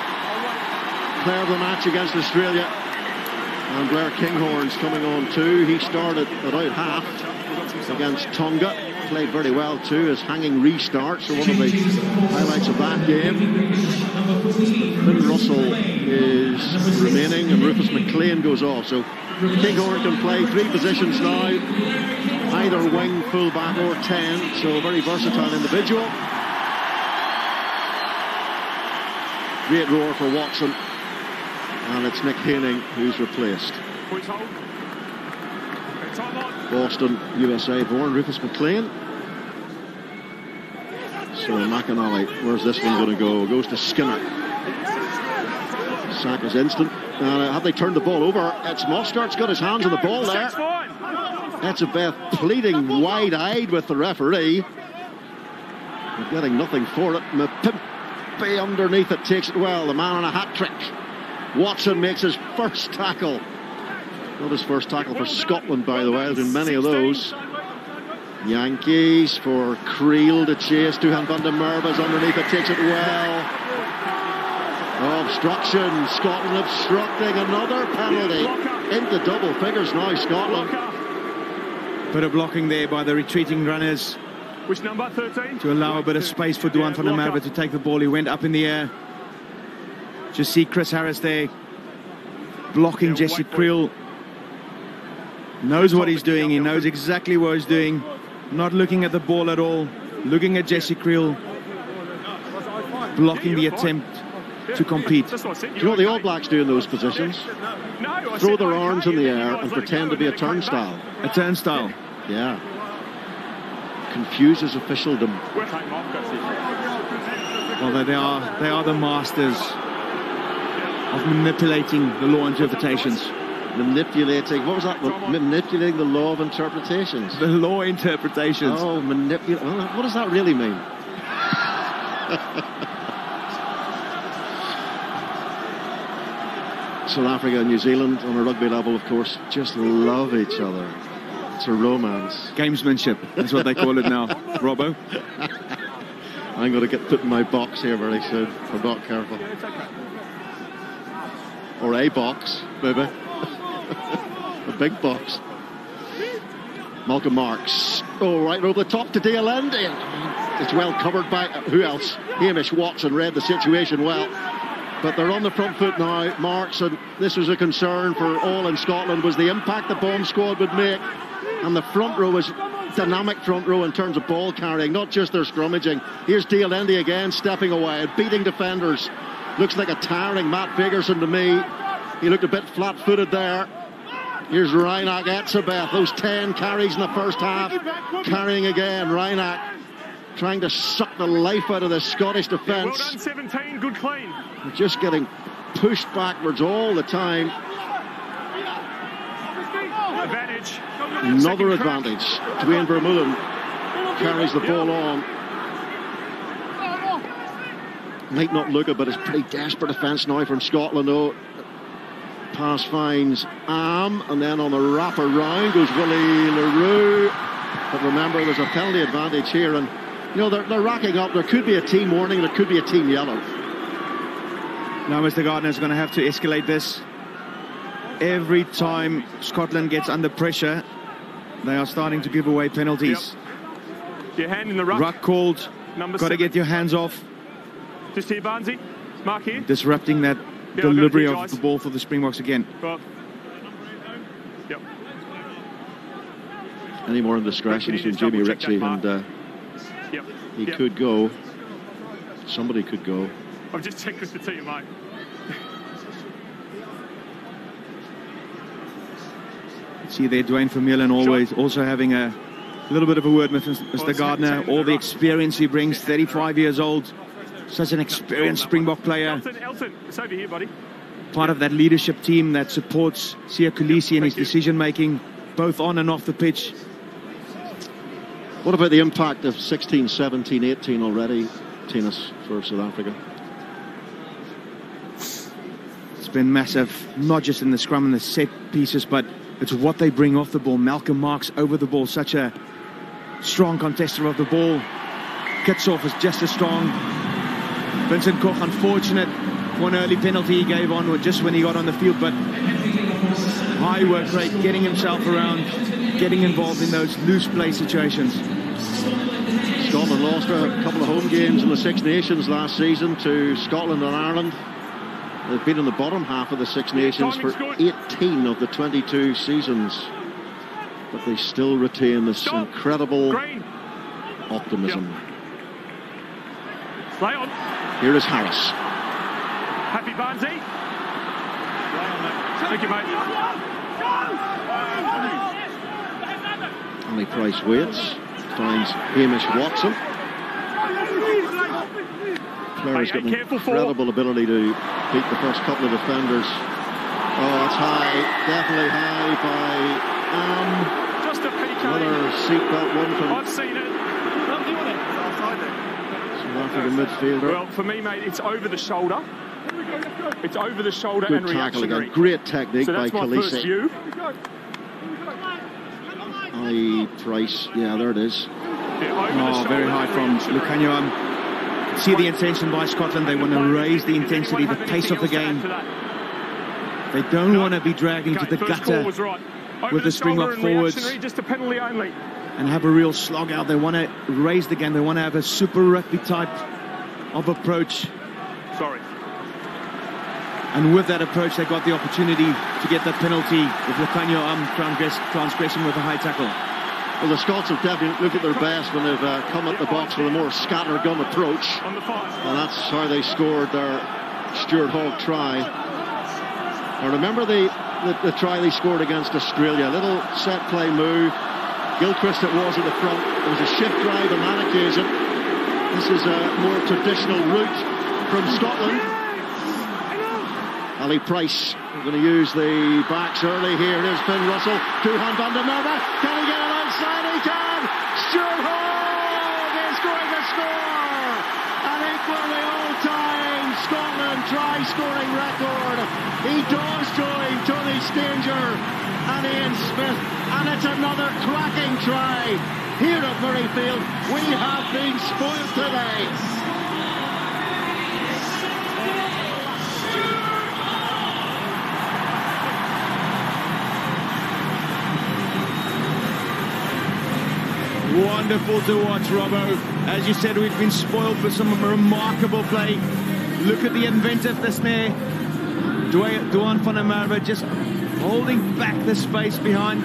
[SPEAKER 1] Player of the match against Australia. And Blair Kinghorn's coming on too. He started about half against Tonga. Played very well too, as hanging restart. So one of the highlights of that game. Finn Russell is remaining and Rufus McLean goes off. So Kinghorn can play 3 positions now. Either wing, fullback or 10. So a very versatile individual. Great roar for Watson. And it's Nick Haining who's replaced. Boston, USA born, Rufus McLean. So McAnally, where's this one going to go? Goes to Skinner. Sack is instant. Have they turned the ball over? It's Mostart's got his hands on the ball there. Etzebeth pleading wide-eyed with the referee. They're getting nothing for it. Mapimpi underneath it takes it well. The man on a hat-trick. Watson makes his first tackle. Not his first tackle for Scotland, by the way. There's been many of those. Yankees for Creel to chase. Duhan van der Merwe's underneath it, takes it well. Obstruction. Scotland obstructing. Another penalty. Into double figures now, Scotland.
[SPEAKER 2] Bit of blocking there by the retreating runners.
[SPEAKER 3] Which number? 13?
[SPEAKER 2] To allow a bit of space for Duhan van der Merwe to take the ball. He went up in the air. Just see Chris Harris there blocking Jesse Creel. Knows what he's doing. He knows exactly what he's doing. Not looking at the ball at all. Looking at Jesse Creel. Blocking the attempt to compete.
[SPEAKER 1] Do you know what the All Blacks do in those positions? Throw their arms in the air and pretend to be a turnstile.
[SPEAKER 2] A turnstile?
[SPEAKER 1] Yeah. Confuses officialdom.
[SPEAKER 2] Well, they are the masters of manipulating the law interpretations.
[SPEAKER 1] Manipulating, what was that? Manipulating the law of interpretations.
[SPEAKER 2] The law interpretations.
[SPEAKER 1] Oh, manipulate. What does that really mean? South Africa and New Zealand on a rugby level, of course, just love each other. It's a romance.
[SPEAKER 2] Gamesmanship, that's what they call it now, Robbo.
[SPEAKER 1] I'm going to get put in my box here very soon. I'm not careful. Or a box, maybe. A big box. Malcolm Marks. Oh, right over the top to Deolendi. It's well covered by who else? Hamish Watson read the situation well. But they're on the front foot now, Marks, and this was a concern for all in Scotland, was the impact the bomb squad would make. And the front row was dynamic front row in terms of ball carrying, not just their scrummaging. Here's Deolendi again, stepping away, beating defenders. Looks like a tiring Matt Fagerson to me. He looked a bit flat-footed there. Here's Reinach Etzebeth, those 10 carries in the first half. Carrying again, Reinach trying to suck the life out of the Scottish defence.
[SPEAKER 3] Well done, 17, good clean.
[SPEAKER 1] They're just getting pushed backwards all the time.
[SPEAKER 3] Advantage.
[SPEAKER 1] Another advantage. Dwayne Vermeulen carries the ball on. Might not look it, but it's pretty desperate defence now from Scotland, though. Pass finds and then on the wrap around goes Willie LaRue. But remember, there's a penalty advantage here, and you know they're racking up. There could be a team warning, there could be a team yellow.
[SPEAKER 2] Now Mr. Gardner's going to have to escalate this. Every time Scotland gets under pressure, they are starting to give away penalties.
[SPEAKER 3] Yep. Your hand in the ruck.
[SPEAKER 2] Ruck called. Got to get your hands off.
[SPEAKER 3] Just here, Barnesy. Mark here.
[SPEAKER 2] Disrupting that delivery of the ball for the Springboks again.
[SPEAKER 3] Right. Yep.
[SPEAKER 1] Any more indiscretions from Jimmy Ritchie, and he could go. Somebody could go.
[SPEAKER 3] I've just checked this for you, mate.
[SPEAKER 2] See there, Dwayne Vermeulen always also having a little bit of a word with Mr. Gardner. All the experience he brings, 35 years old. Such an experienced Springbok player.
[SPEAKER 3] Elton, it's over here, buddy.
[SPEAKER 2] Part of that leadership team that supports Siya Kolisi in his decision-making, both on and off the pitch.
[SPEAKER 1] What about the impact of 16, 17, 18 already? Martinez for South Africa.
[SPEAKER 2] It's been massive, not just in the scrum and the set pieces, but it's what they bring off the ball. Malcolm Marx over the ball, such a strong contester of the ball. Kitsoff is just as strong. Vincent Koch, unfortunate for an early penalty he gave on just when he got on the field, but high work rate, getting himself around, getting involved in those loose play situations.
[SPEAKER 1] Scotland lost a couple of home games in the Six Nations last season to Scotland and Ireland. They've been in the bottom half of the Six Nations for 18 of the 22 seasons. But they still retain this incredible optimism.
[SPEAKER 3] Play on.
[SPEAKER 1] Here is Harris.
[SPEAKER 3] Happy Barnesy. Thank you, mate.
[SPEAKER 1] Ali Price waits. Finds Hamish Watson. Clare's got an incredible ability to beat the first couple of defenders. Oh, it's high. Definitely high by
[SPEAKER 3] just a PK.
[SPEAKER 1] Another seatbelt one from
[SPEAKER 3] I've seen it.
[SPEAKER 1] South African midfielder.
[SPEAKER 3] Well, for me, mate, it's over the shoulder. It's over the shoulder
[SPEAKER 1] Good
[SPEAKER 3] and
[SPEAKER 1] tackle
[SPEAKER 3] reactionary.
[SPEAKER 1] again. Great technique
[SPEAKER 3] So
[SPEAKER 1] by
[SPEAKER 3] that's my first
[SPEAKER 1] Khaleesi.
[SPEAKER 3] view.
[SPEAKER 1] Ali Price, yeah, there it is.
[SPEAKER 2] Oh, very high from Lukhanyo. See the intention by Scotland. They want to raise the intensity, the pace of the game. They don't want to be dragged into the gutter with the Springbok forwards
[SPEAKER 3] just a penalty only.
[SPEAKER 2] and have a real slog out. They want to raise the game. They want to have a super rugby type of approach.
[SPEAKER 3] Sorry.
[SPEAKER 2] And with that approach, they got the opportunity to get that penalty with Lukhanyo transgressing with a high tackle.
[SPEAKER 1] Well, the Scots have definitely looked at their best when they've come at the box with a more scattergun approach. And that's how they scored their Stuart Hogg try. Now remember the try they scored against Australia. A little set play move. Gilchrist it was at the front. It was a shift drive on that occasion. This is a more traditional route from Scotland. Ali Price going to use the backs early here. Here's Finn Russell. Two-hand Van der Merwe. Can he get it outside? He can! Stuart Hogg is going to score! And equal the all-time Scotland try-scoring record. He does join Tony Stanger and Ian Smith. And it's another cracking try. Here at Murrayfield, we have been spoiled today.
[SPEAKER 2] Wonderful to watch, Robbo. As you said, we've been spoiled for some remarkable play. Look at the inventiveness there. Duan van der Merwe just holding back the space behind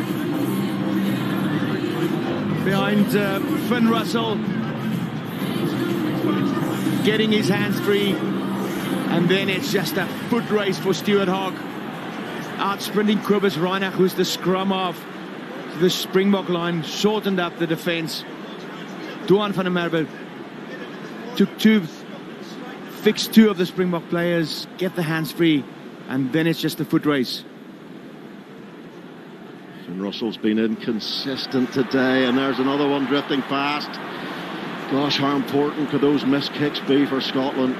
[SPEAKER 2] Finn Russell. Getting his hands free. And then it's just a foot race for Stuart Hogg. Out sprinting Kobus Reinach, who's the scrum half. The Springbok line shortened up the defence. Duan van der Merwe fixed two of the Springbok players, get the hands free, and then it's just a foot race.
[SPEAKER 1] And Russell's been inconsistent today, and there's another one drifting past. Gosh, how important could those missed kicks be for Scotland?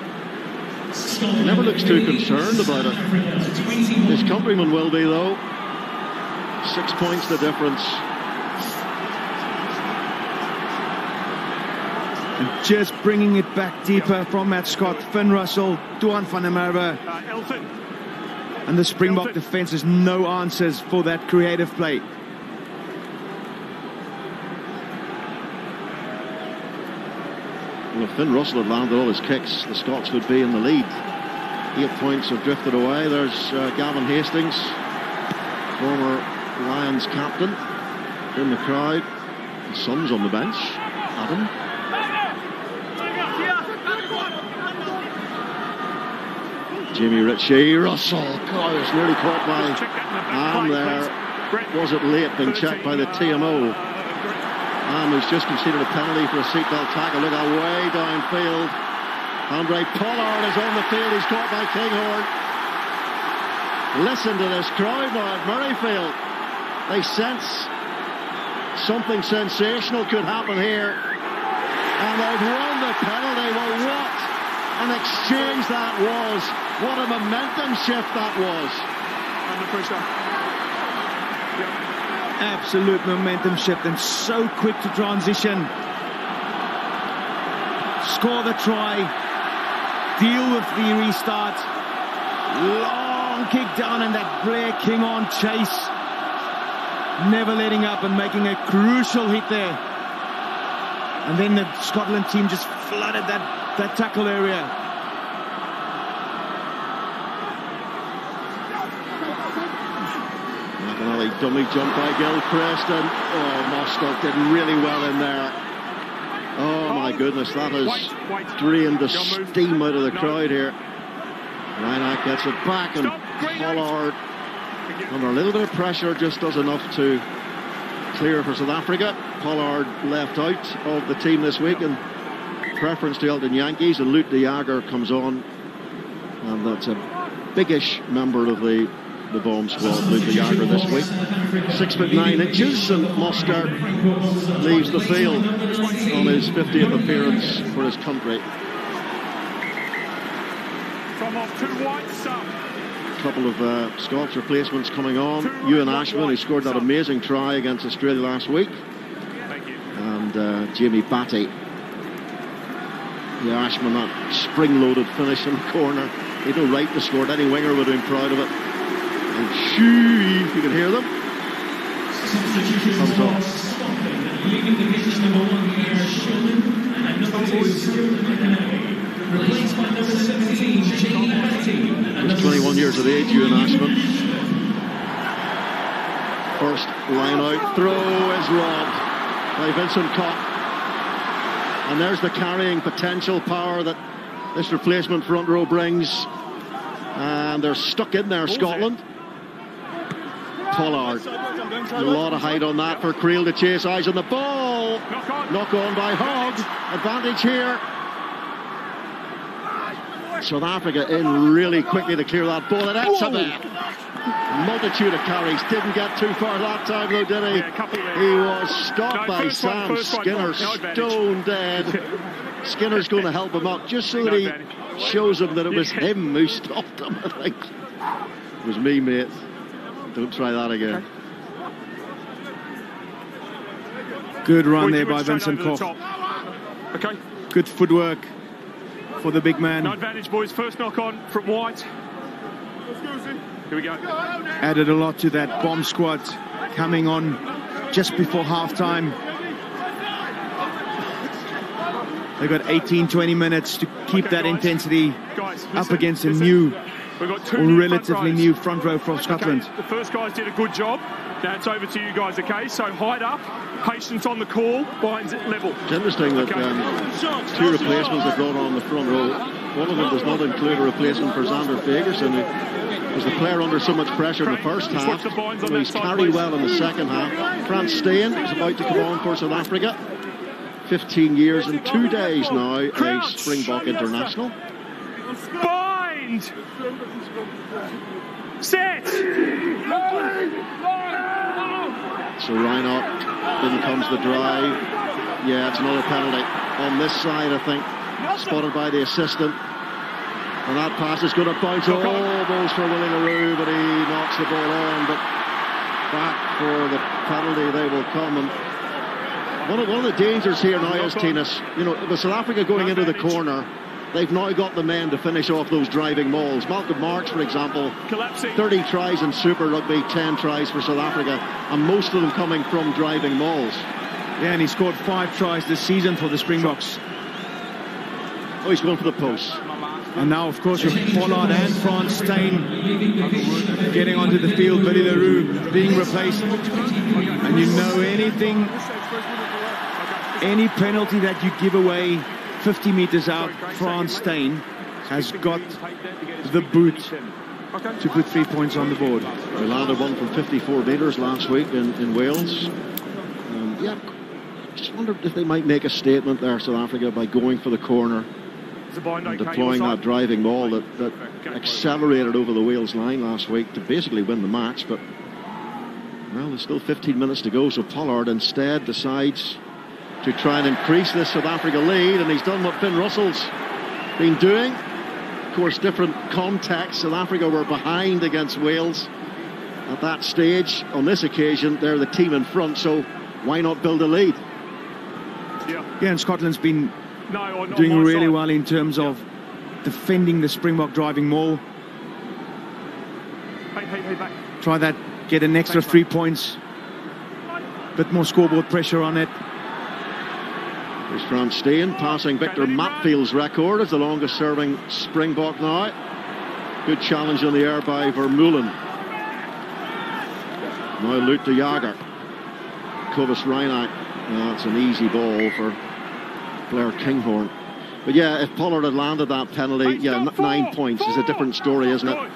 [SPEAKER 1] He never looks too concerned about it. His countrymen will be, though. 6 points the difference.
[SPEAKER 2] And just bringing it back deeper from Matt Scott, Finn Russell, Duan van der Merwe. And the Springbok defence has no answers for that creative play.
[SPEAKER 1] Well, if Finn Russell had landed all his kicks, the Scots would be in the lead. 8 points have drifted away. There's Gavin Hastings, former Lions captain, in the crowd. His son's on the bench, Adam. Jamie Ritchie, Russell, God, it's nearly caught by Am there. Was it late, been checked by the TMO. Am who's just conceded a penalty for a seatbelt tackle. Look out way downfield. Andre Pollard is on the field, he's caught by Kinghorn. Listen to this crowd now at Murrayfield. They sense something sensational could happen here. And they've won the penalty. Well, what an exchange that was. What a momentum shift that was.
[SPEAKER 3] Under pressure.
[SPEAKER 2] Absolute momentum shift, and so quick to transition. Score the try. Deal with the restart. Long kick down, and that Blair King on chase. Never letting up and making a crucial hit there. And then the Scotland team just flooded that tackle area.
[SPEAKER 1] McAnally dummy jump by Gilchrist, and Mostert did really well in there. Oh my goodness, that has drained the steam out of the crowd here. Reinach gets it back, and Pollard, under a little bit of pressure, just does enough to clear for South Africa. Pollard left out of the team this week in preference to Elton Yankees, and Luke de Jager comes on, and that's a biggish member of the bomb squad, Luke de Jager, this week. 6'9", and Mostert leaves the field on his 50th appearance for his country.
[SPEAKER 3] From off 2 wide, sub.
[SPEAKER 1] A couple of Scots replacements coming on. Ewan Ashman, who scored that amazing try against Australia last week.
[SPEAKER 3] Thank you.
[SPEAKER 1] And Jamie Batty. Yeah, Ashman, that spring-loaded finish in the corner. He had no right to score it. Any winger would have been proud of it. And shoo, you can hear them. Comes off.
[SPEAKER 8] Leaving the pitch, number 1, Pierre Shulman, and number 2, Stuart McAnally. Replaced by number 17, Jamie Batty.
[SPEAKER 1] He's 21 years of age, Ewan Ashman. First line out, throw is robbed by Vincent Koch. And there's the carrying potential power that this replacement front row brings. And they're stuck in there, Scotland. Pollard. A lot of height on that for Creel to chase. Eyes on the ball. Knock on by Hogg. Advantage here. South Africa in really quickly to clear that ball. And that's a multitude of carries. Didn't get too far that time though, did he? He was stopped by Sam Skinner, stone dead. Skinner's going to help him up just so that he shows him that it was him who stopped him, I think. It was me, mate. Don't try that again.
[SPEAKER 2] Good run there by Vincent Koch.
[SPEAKER 3] Okay.
[SPEAKER 2] Good footwork for the big man.
[SPEAKER 3] No advantage, boys. First knock on from White. Here we go.
[SPEAKER 2] Added a lot to that bomb squad coming on just before halftime. They've got 18-20 minutes to keep that intensity up against a new, or relatively new front row from Scotland.
[SPEAKER 3] Okay. The first guys did a good job. Now it's over to you guys, okay? So hide up, patience on the call, binds it level.
[SPEAKER 1] It's interesting that 2 replacements have gone on the front row. One of them does not include a replacement for Xander Fagerson, who was the player under so much pressure in the first half. He's carried well in the second half. Frans Steyn is about to come on for South Africa. 15 years and 2 days now, a Springbok international.
[SPEAKER 3] Bind! Set!
[SPEAKER 1] So Reinach, in comes the drive. Yeah, it's another penalty on this side, I think. Spotted by the assistant. And that pass is going to bounce almost for Willie LaRue, but he knocks the ball on. But back for the penalty they will come. And one of the dangers here now is, Tinas, you know, with South Africa going into the corner, they've now got the men to finish off those driving mauls. Malcolm Marx, for example, 30 tries in Super Rugby, 10 tries for South Africa, and most of them coming from driving mauls.
[SPEAKER 2] Yeah, and he scored 5 tries this season for the Springboks.
[SPEAKER 1] Oh, he's going for the post.
[SPEAKER 2] And now, of course, with Pollard and Frans Steyn getting onto the field, Willie LaRue being replaced. And you know any penalty that you give away 50 metres out, Frans Steyn has got the boot to put 3 points on the board.
[SPEAKER 1] They landed one from 54 metres last week in Wales. Yeah, just wondered if they might make a statement there, South Africa, by going for the corner and deploying that driving maul that accelerated over the Wales line last week to basically win the match. But, well, there's still 15 minutes to go, so Pollard instead decides to try and increase this South Africa lead, and he's done what Finn Russell's been doing. Of course, different context. South Africa were behind against Wales at that stage. On this occasion, they're the team in front, so why not build a lead?
[SPEAKER 2] Yeah, and Scotland's been doing really well in terms of defending the Springbok driving maul.
[SPEAKER 3] Hey, back.
[SPEAKER 2] Try that, get an extra 3 points. Bit more scoreboard pressure on it.
[SPEAKER 1] There's Frans Steen passing Victor Matfield's record as the longest serving Springbok now. Good challenge on the air by Vermeulen. Now Luke de Jager. Cobus Reinach. That's an easy ball for Blair Kinghorn. But yeah, if Pollard had landed that penalty, 9 points is a different story, isn't it?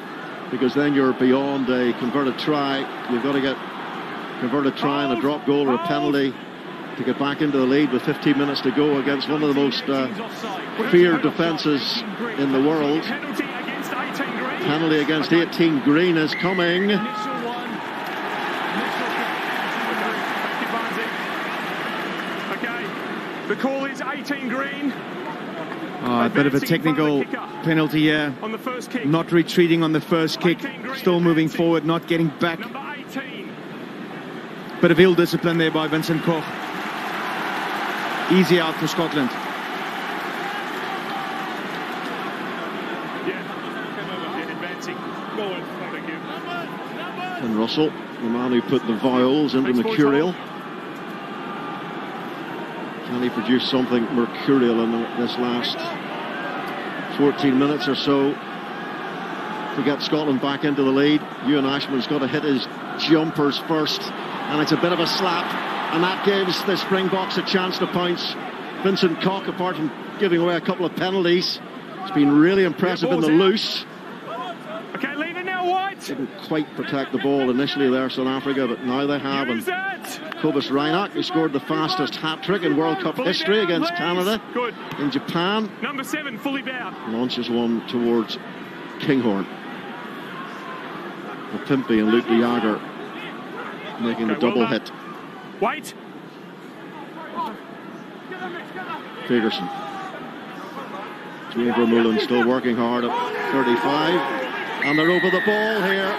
[SPEAKER 1] Because then you're beyond a converted try. You've got to get converted try and a drop goal or a penalty to get back into the lead with 15 minutes to go against one of the most feared defences in the world. Penalty against 18 Green is coming.
[SPEAKER 3] The call is 18 Green.
[SPEAKER 2] A bit of a technical penalty here.
[SPEAKER 3] On the first kick.
[SPEAKER 2] Not retreating on the first kick. Still moving forward, not getting back. Bit of ill discipline there by Vincent Koch. Easy out for Scotland.
[SPEAKER 1] And Russell, the man who put the vowels into mercurial. Can he produce something mercurial in this last 14 minutes or so to get Scotland back into the lead? Ewan Ashman's got to hit his jumpers first, and it's a bit of a slap, and that gives the Springboks a chance to pounce. Vincent Koch, apart from giving away a couple of penalties, has been really impressive in the loose.
[SPEAKER 3] Okay, leave it now, White.
[SPEAKER 1] Didn't quite protect the ball initially there, South Africa, but now they have. And Cobus Reinach, who scored the fastest hat-trick in World Cup history against Canada in Japan.
[SPEAKER 3] Number 7, fully bowed.
[SPEAKER 1] Launches one towards Kinghorn. Pimpy and Luke de Jager making the double hit.
[SPEAKER 3] Wait.
[SPEAKER 1] Peterson. Jane Vermeulen still working hard at 35. And they're over the ball here.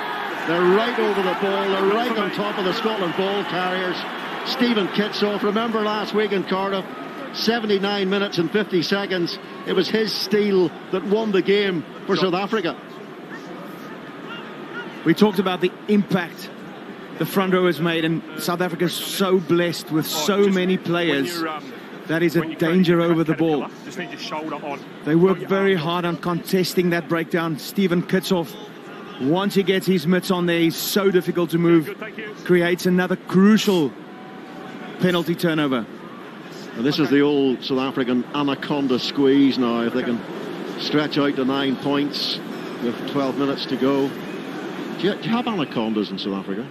[SPEAKER 1] They're right over the ball. They're right on top of the Scotland ball carriers. Stephen Kitsoff, remember last week in Cardiff, 79 minutes and 50 seconds. It was his steal that won the game for South Africa.
[SPEAKER 2] We talked about the impact the front row has made, and South Africa's so blessed with so many players. That is a danger over the ball.
[SPEAKER 3] Just need your shoulder on.
[SPEAKER 2] They work very hard on contesting that breakdown. Stephen Kitsoff, once he gets his mitts on there, he's so difficult to move. Creates another crucial penalty turnover.
[SPEAKER 1] And this is the old South African anaconda squeeze now. If they can stretch out to 9 points with 12 minutes to go. Do you have anacondas in South Africa?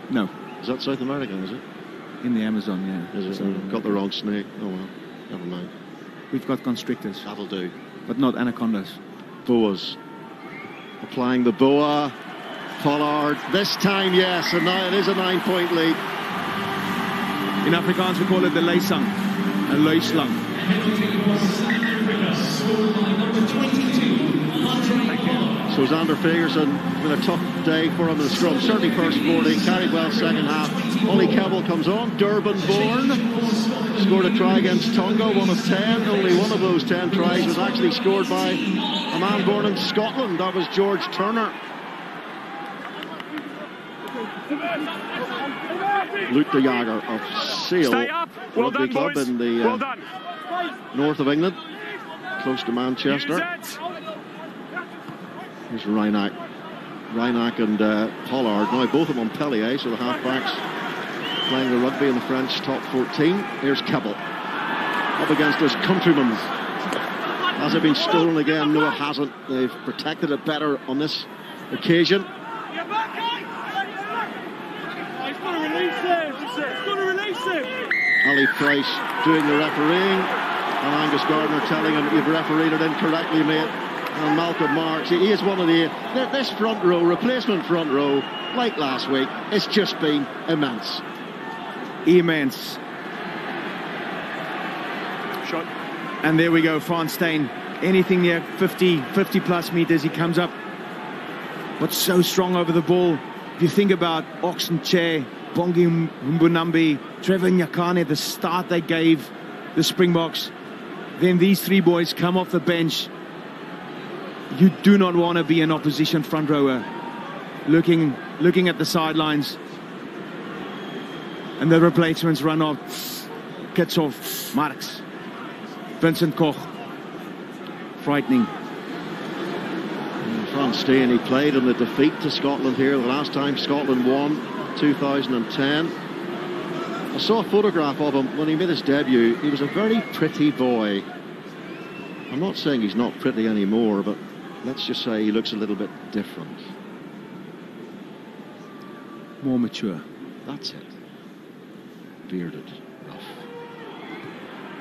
[SPEAKER 2] No.
[SPEAKER 1] Is that South American, is it?
[SPEAKER 2] In the Amazon, yeah.
[SPEAKER 1] Is it? Got the wrong snake. Oh well, never mind.
[SPEAKER 2] We've got constrictors.
[SPEAKER 1] That'll do.
[SPEAKER 2] But not anacondas.
[SPEAKER 1] Boas. Applying the boa. Pollard. This time, yes. And now it is a 9-point lead.
[SPEAKER 2] In Afrikaans we call it the leisang. A leislang.
[SPEAKER 1] So Xander Fagerson, been a tough day for him in the scrum. Certainly first 40, carried well second half. Ollie Keble comes on, Durban-born. Scored a try against Tonga, 1 of 10. Only one of those 10 tries was actually scored by a man born in Scotland. That was George Turner. Luke de Jager of Sale Rugby Club in the north of England, close to Manchester. Here's Reinach and Pollard. Now both of them on Pellier, so the halfbacks playing the rugby in the French top 14. Here's Keble up against his countrymen. Has it been stolen again? No, it hasn't. They've protected it better on this occasion. Ali Price doing the refereeing, and Angus Gardner telling him, "You've refereed it incorrectly, mate." And Malcolm Marks, he is one of this front row, replacement front row, like last week, it's just been immense.
[SPEAKER 2] Immense.
[SPEAKER 3] shot.
[SPEAKER 2] And there we go, Frans Steyn. Anything near 50 plus meters, he comes up. But so strong over the ball. If you think about Oxen Che, Bongi Mbunambi, Trevor Nyakane, the start they gave the Springboks, then these three boys come off the bench. You do not want to be an opposition front rower looking at the sidelines. And the replacements run off. Kitshoff, Marx, Vincent Koch. Frightening.
[SPEAKER 1] Frans Steyn, he played in the defeat to Scotland here the last time Scotland won, 2010. I saw a photograph of him when he made his debut. He was a very pretty boy. I'm not saying he's not pretty anymore, but let's just say he looks a little bit different.
[SPEAKER 2] More mature.
[SPEAKER 1] That's it. Bearded, rough.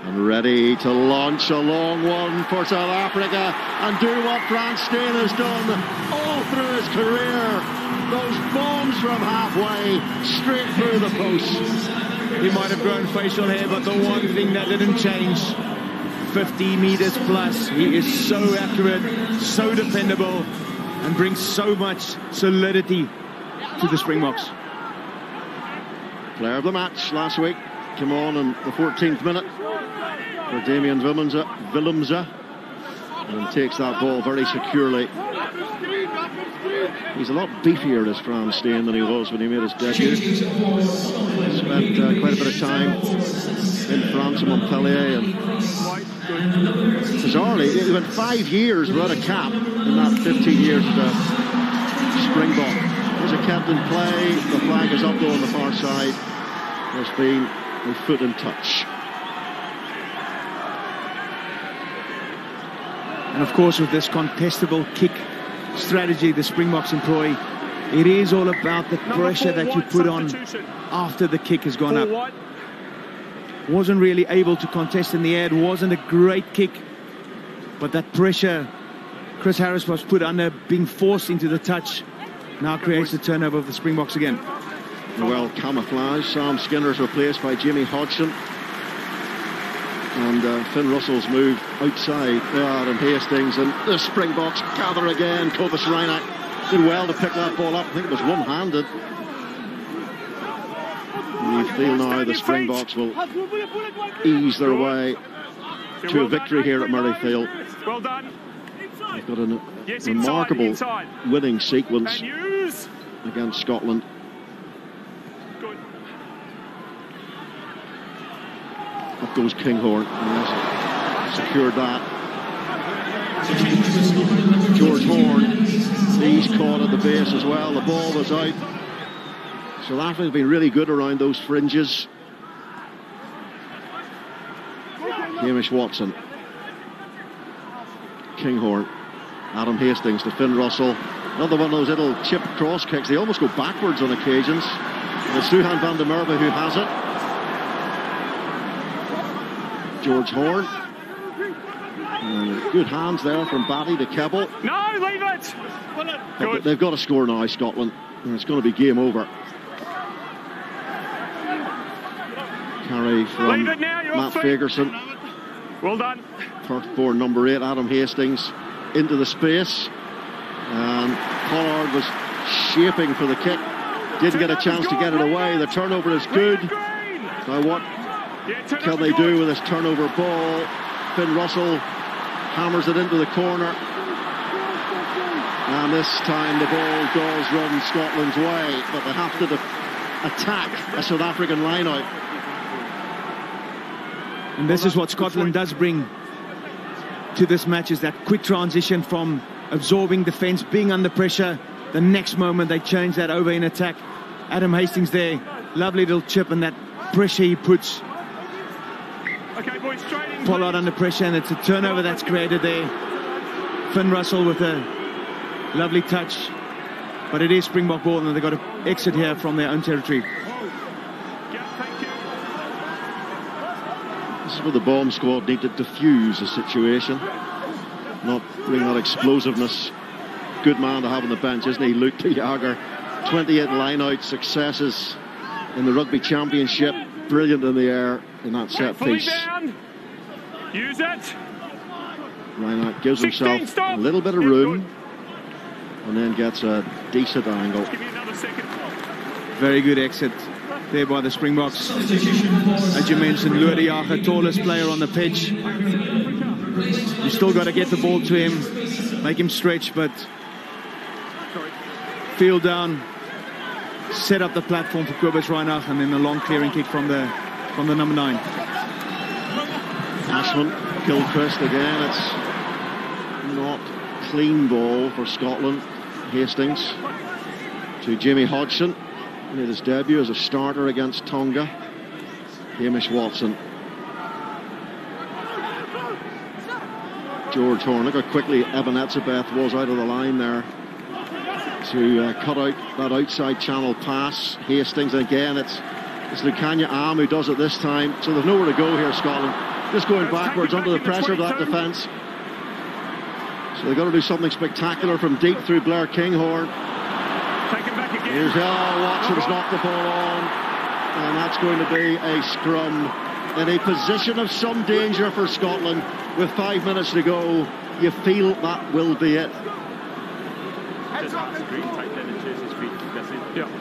[SPEAKER 1] And ready to launch a long one for South Africa and do what Frans Steyn has done all through his career. Those bombs from halfway, straight through the posts.
[SPEAKER 2] He might have grown facial hair, but the one thing that didn't change, 50 meters plus. He is so accurate, so dependable, and brings so much solidity to the Springboks.
[SPEAKER 1] Player of the match last week came on in the 14th minute for Damian Willemse, and takes that ball very securely. He's a lot beefier, this Frans Steyn, than he was when he made his debut. Spent quite a bit of time in France and Montpellier, and bizarrely, he went 5 years without a cap in that 15 years as a Springbok. There's a captain play, the flag is up though on the far side. There's been a foot in touch.
[SPEAKER 2] And of course, with this contestable kick strategy the Springboks employ, it is all about the pressure that you put on after the kick has gone up. Wasn't really able to contest in the air. It wasn't a great kick, but that pressure Chris Harris was put under, being forced into the touch, now creates the turnover of the Springboks again.
[SPEAKER 1] Well camouflaged. Sam Skinner's replaced by Jamie Hodgson. And Finn Russell's moved outside Adam Hastings, and the Springboks gather again. Cobus Reinach did well to pick that ball up. I think it was one-handed. You feel now the Springboks will ease their way to a victory here at Murrayfield.
[SPEAKER 3] Well done.
[SPEAKER 1] They've got a remarkable winning sequence against Scotland. Up goes Kinghorn, and secured that. George Horn, he's caught at the base as well. The ball was out. South Africa's been really good around those fringes. Hamish Watson, Kinghorn, Adam Hastings to Finn Russell. Another one of those little chip cross kicks. They almost go backwards on occasions. And it's Suhan van der Merwe who has it. George Horn. Good hands there from Batty to Keppel.
[SPEAKER 3] No, leave it!
[SPEAKER 1] But they've got to score now, Scotland. And it's going to be game over. Carry from Matt Fagerson.
[SPEAKER 3] Well done.
[SPEAKER 1] For number 8, Adam Hastings, into the space. And Pollard was shaping for the kick. Didn't get a chance to get it away. The turnover is good. Now what can they do with this turnover ball? Finn Russell hammers it into the corner. And this time the ball does run Scotland's way, but they have to attack a South African line-out.
[SPEAKER 2] And this is what Scotland does bring to this match, is that quick transition from absorbing defence, being under pressure. The next moment they change that over in attack. Adam Hastings there, lovely little chip, and that pressure he puts Pollard under pressure, and it's a turnover that's created there. Finn Russell with a lovely touch, but it is Springbok ball, and they've got to exit here from their own territory.
[SPEAKER 1] This is where the bomb squad need to diffuse the situation, not bring that explosiveness. Good man to have on the bench, isn't he, Luke de Jager? 28 line-out successes in the Rugby Championship. Brilliant in the air in that set piece.
[SPEAKER 3] Use it.
[SPEAKER 1] Reinach gives himself a little bit of room and then gets a decent angle.
[SPEAKER 3] Give me another second.
[SPEAKER 2] Very good exit there by the Springboks. As you mentioned, Lood de Jager, tallest player on the pitch. You still got to get the ball to him, make him stretch, but field down, set up the platform for Cobus Reinach, and then a long clearing kick from the number 9.
[SPEAKER 1] Ashman, Gilchrist again. It's not clean ball for Scotland. Hastings to Jimmy Hodgson. He made his debut as a starter against Tonga. Hamish Watson. George Horne. Look how quickly Eben Etzebeth was out of the line there to cut out that outside channel pass. Hastings again. It's Lukhanyo Am who does it this time. So there's nowhere to go here, Scotland. Just going backwards under the pressure of that defence. So they've got to do something spectacular from deep through Blair Kinghorn. Here's Watson's knocked the ball on, and that's going to be a scrum in a position of some danger for Scotland. With 5 minutes to go, you feel that will be it.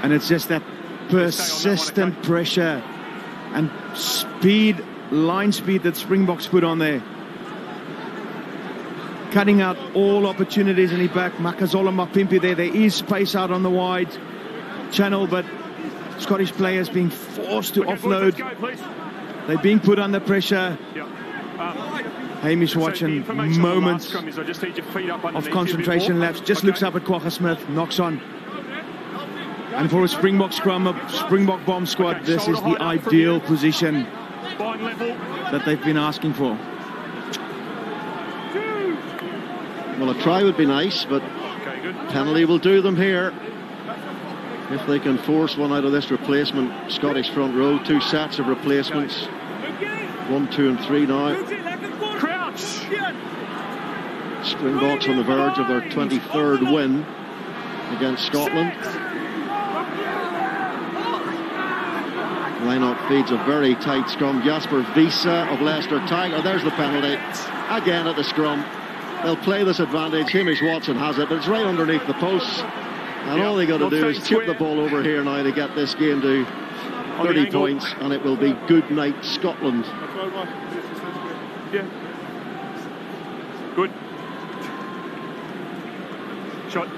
[SPEAKER 2] And it's just that persistent pressure and speed, line speed that Springboks put on there. Cutting out all opportunities in the back. Makazola Mapimpi there. There is space out on the wide channel, but Scottish players being forced to offload. They're being put under pressure. Hamish Watson, moments of concentration lapse. Just looks up at Kwagga Smith, knocks on. And for a Springbok scrum, a Springbok bomb squad, this is the ideal position that they've been asking for.
[SPEAKER 1] Well, a try would be nice, but penalty will do them here. If they can force one out of this replacement Scottish front row. 2 sets of replacements. 1, 2 and 3 now. Springboks on the verge of their 23rd win against Scotland. Reinach feeds a very tight scrum. Jasper Wiese of Leicester Tiger. There's the penalty. Again at the scrum. They'll play this advantage. Hamish Watson has it, but it's right underneath the posts. And all they got to do is chip the ball over here now to get this game to 30 points, and it will be good night Scotland.
[SPEAKER 3] Yeah. Good. Shot.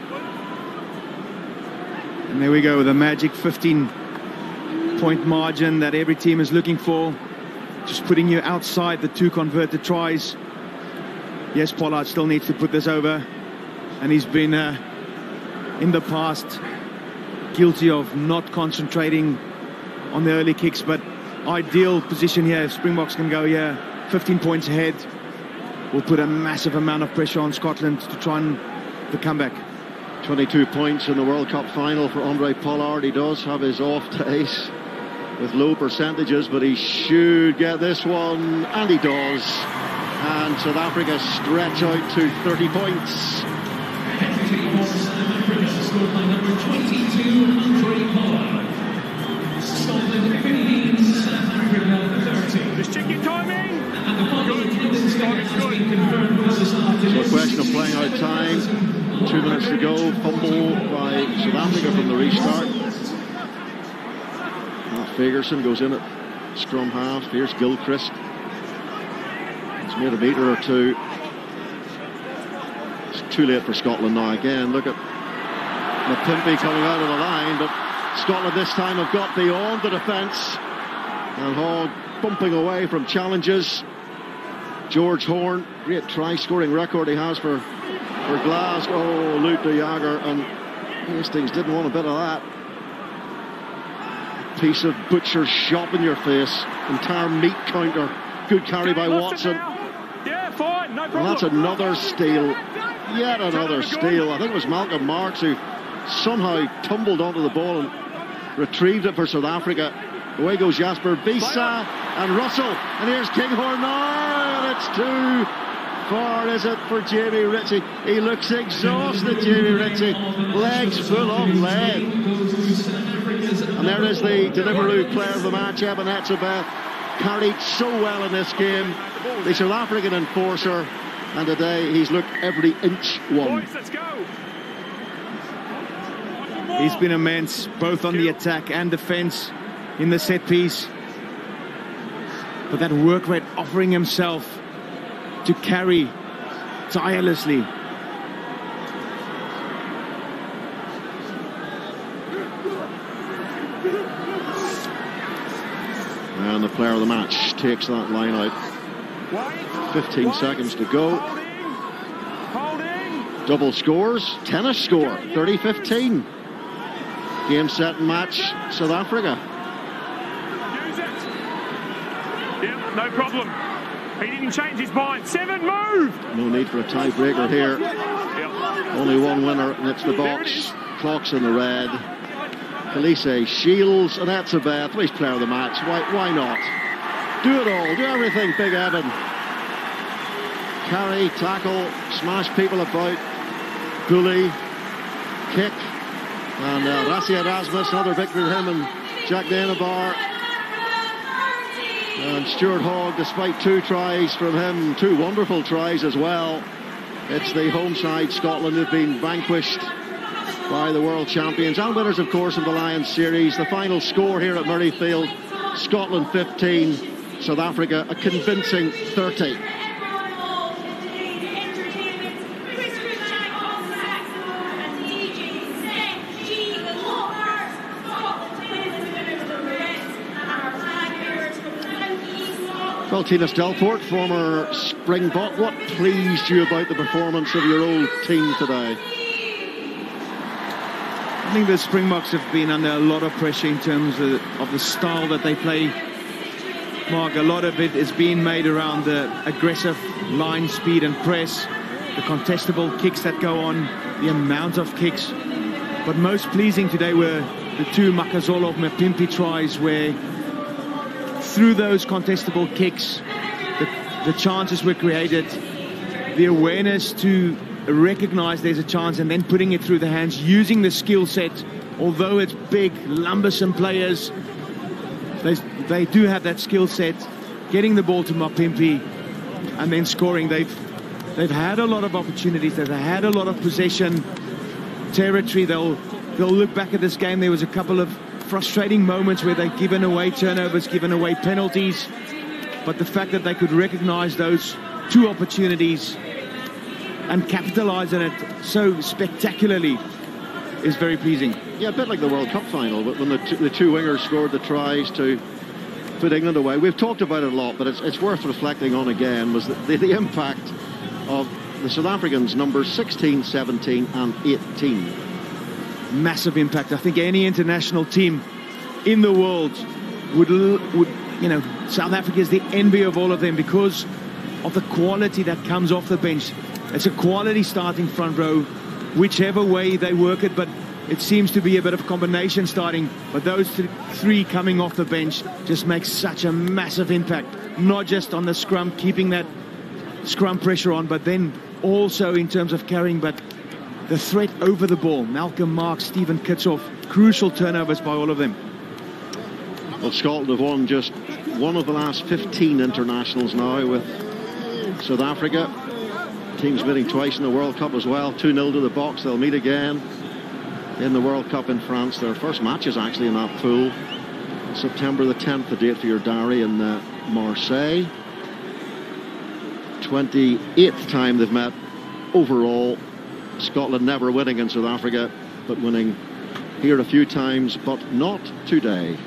[SPEAKER 2] And there we go, the magic 15-point margin that every team is looking for. Just putting you outside the 2 converted tries. Yes, Pollard still needs to put this over, and he's been in the past guilty of not concentrating on the early kicks, but ideal position here. If Springboks can go here 15 points ahead, will put a massive amount of pressure on Scotland to try and the comeback.
[SPEAKER 1] 22 points in the World Cup final for Andre Pollard. He does have his off days with low percentages, but he should get this one, and he does. And South Africa stretch out to 30 points.
[SPEAKER 8] Scored by number 22, Andre Pollard. Scotland 15, South Africa 30.
[SPEAKER 3] Just check your timing.
[SPEAKER 8] And the final attendance has been confirmed for this afternoon.
[SPEAKER 1] So a question of playing out time. 2 minutes to go. Fumble by South Africa from the restart. Fagerson goes in at scrum half. Here's Gilchrist. He's made a metre or 2. It's too late for Scotland now. Again, look at Mapimpi coming out of the line, but Scotland this time have got beyond the defence. And Hogg bumping away from challenges. George Horne, great try-scoring record he has for Glasgow. Lood de Jager, and Hastings didn't want a bit of that. Piece of butcher's shop in your face. Entire meat counter. Good carry by Watson.
[SPEAKER 3] Yeah, fine, no problem.
[SPEAKER 1] And that's another steal. Yet another steal. I think it was Malcolm Marks who somehow tumbled onto the ball and retrieved it for South Africa. Away goes Jasper Wiese and Russell. And here's Kinghorn now. And it's too far, is it, for Jamie Ritchie? He looks exhausted, Jamie Ritchie. Legs full of lead. And there is the Deliveroo player of the match, Eben Etzebeth. Carried so well in this game. the South African enforcer, and today he's looked every inch one.
[SPEAKER 3] Boys, let's go.
[SPEAKER 2] He's been immense, both on the attack and defence in the set piece. But that work rate, offering himself to carry tirelessly.
[SPEAKER 1] And the player of the match takes that line out. 15 seconds to go. Double scores, tennis score, 30-15. Game, set and match, South Africa.
[SPEAKER 3] Use it. Yeah, no problem. He didn't change his mind. 7, move!
[SPEAKER 1] No need for a tiebreaker here.
[SPEAKER 3] Yep.
[SPEAKER 1] Only one winner, and it's the box. Clock's in the red. Khaleesi Shields, and that's a bet. Please player of the match. Why not? Do it all. Do everything, Big Evan. Carry, tackle, smash people about, bully, kick. And Rassie Erasmus, another victory for him and Jack Denebar. And Stuart Hogg, despite 2 tries from him, 2 wonderful tries as well. It's the home side, Scotland, who've been vanquished by the world champions and winners, of course, of the Lions series. The final score here at Murrayfield, Scotland 15, South Africa a convincing 30. Well, Tina Stelfort, former Springbok, what pleased you about the performance of your old team today?
[SPEAKER 2] I think the Springboks have been under a lot of pressure in terms of the style that they play. Mark, a lot of it is being made around the aggressive line speed and press, the contestable kicks that go on, the amount of kicks. But most pleasing today were the 2 Makazole-Mapimpi tries, where through those contestable kicks, the chances were created, the awareness to recognize there's a chance and then putting it through the hands, using the skill set. Although it's big, lumbersome players, they do have that skill set, getting the ball to Mapimpi and then scoring. They've had a lot of opportunities, they've had a lot of possession territory. They'll look back at this game. There was a couple of frustrating moments where they've given away turnovers, given away penalties, but the fact that they could recognize those 2 opportunities and capitalize on it so spectacularly is very pleasing.
[SPEAKER 1] Yeah, a bit like the World Cup final, but when the two wingers scored the tries to put England away. We've talked about it a lot, but it's worth reflecting on again, was the impact of the South Africans numbers 16, 17 and 18.
[SPEAKER 2] Massive impact. I think any international team in the world would you know, South Africa is the envy of all of them because of the quality that comes off the bench. It's a quality starting front row, whichever way they work it, but it seems to be a bit of a combination starting. But those 3 coming off the bench just make such a massive impact, not just on the scrum, keeping that scrum pressure on, but then also in terms of carrying, but the threat over the ball. Malcolm Marx, Stephen Kitsoff, crucial turnovers by all of them.
[SPEAKER 1] Well, Scotland have won just one of the last 15 internationals now with South Africa. Teams meeting twice in the World Cup as well. 2-0 to the Boks. They'll meet again in the World Cup in France. Their first match is actually in that pool. September the 10th, the date for your diary, in Marseille. 28th time they've met overall. Scotland never winning in South Africa, but winning here a few times, but not today.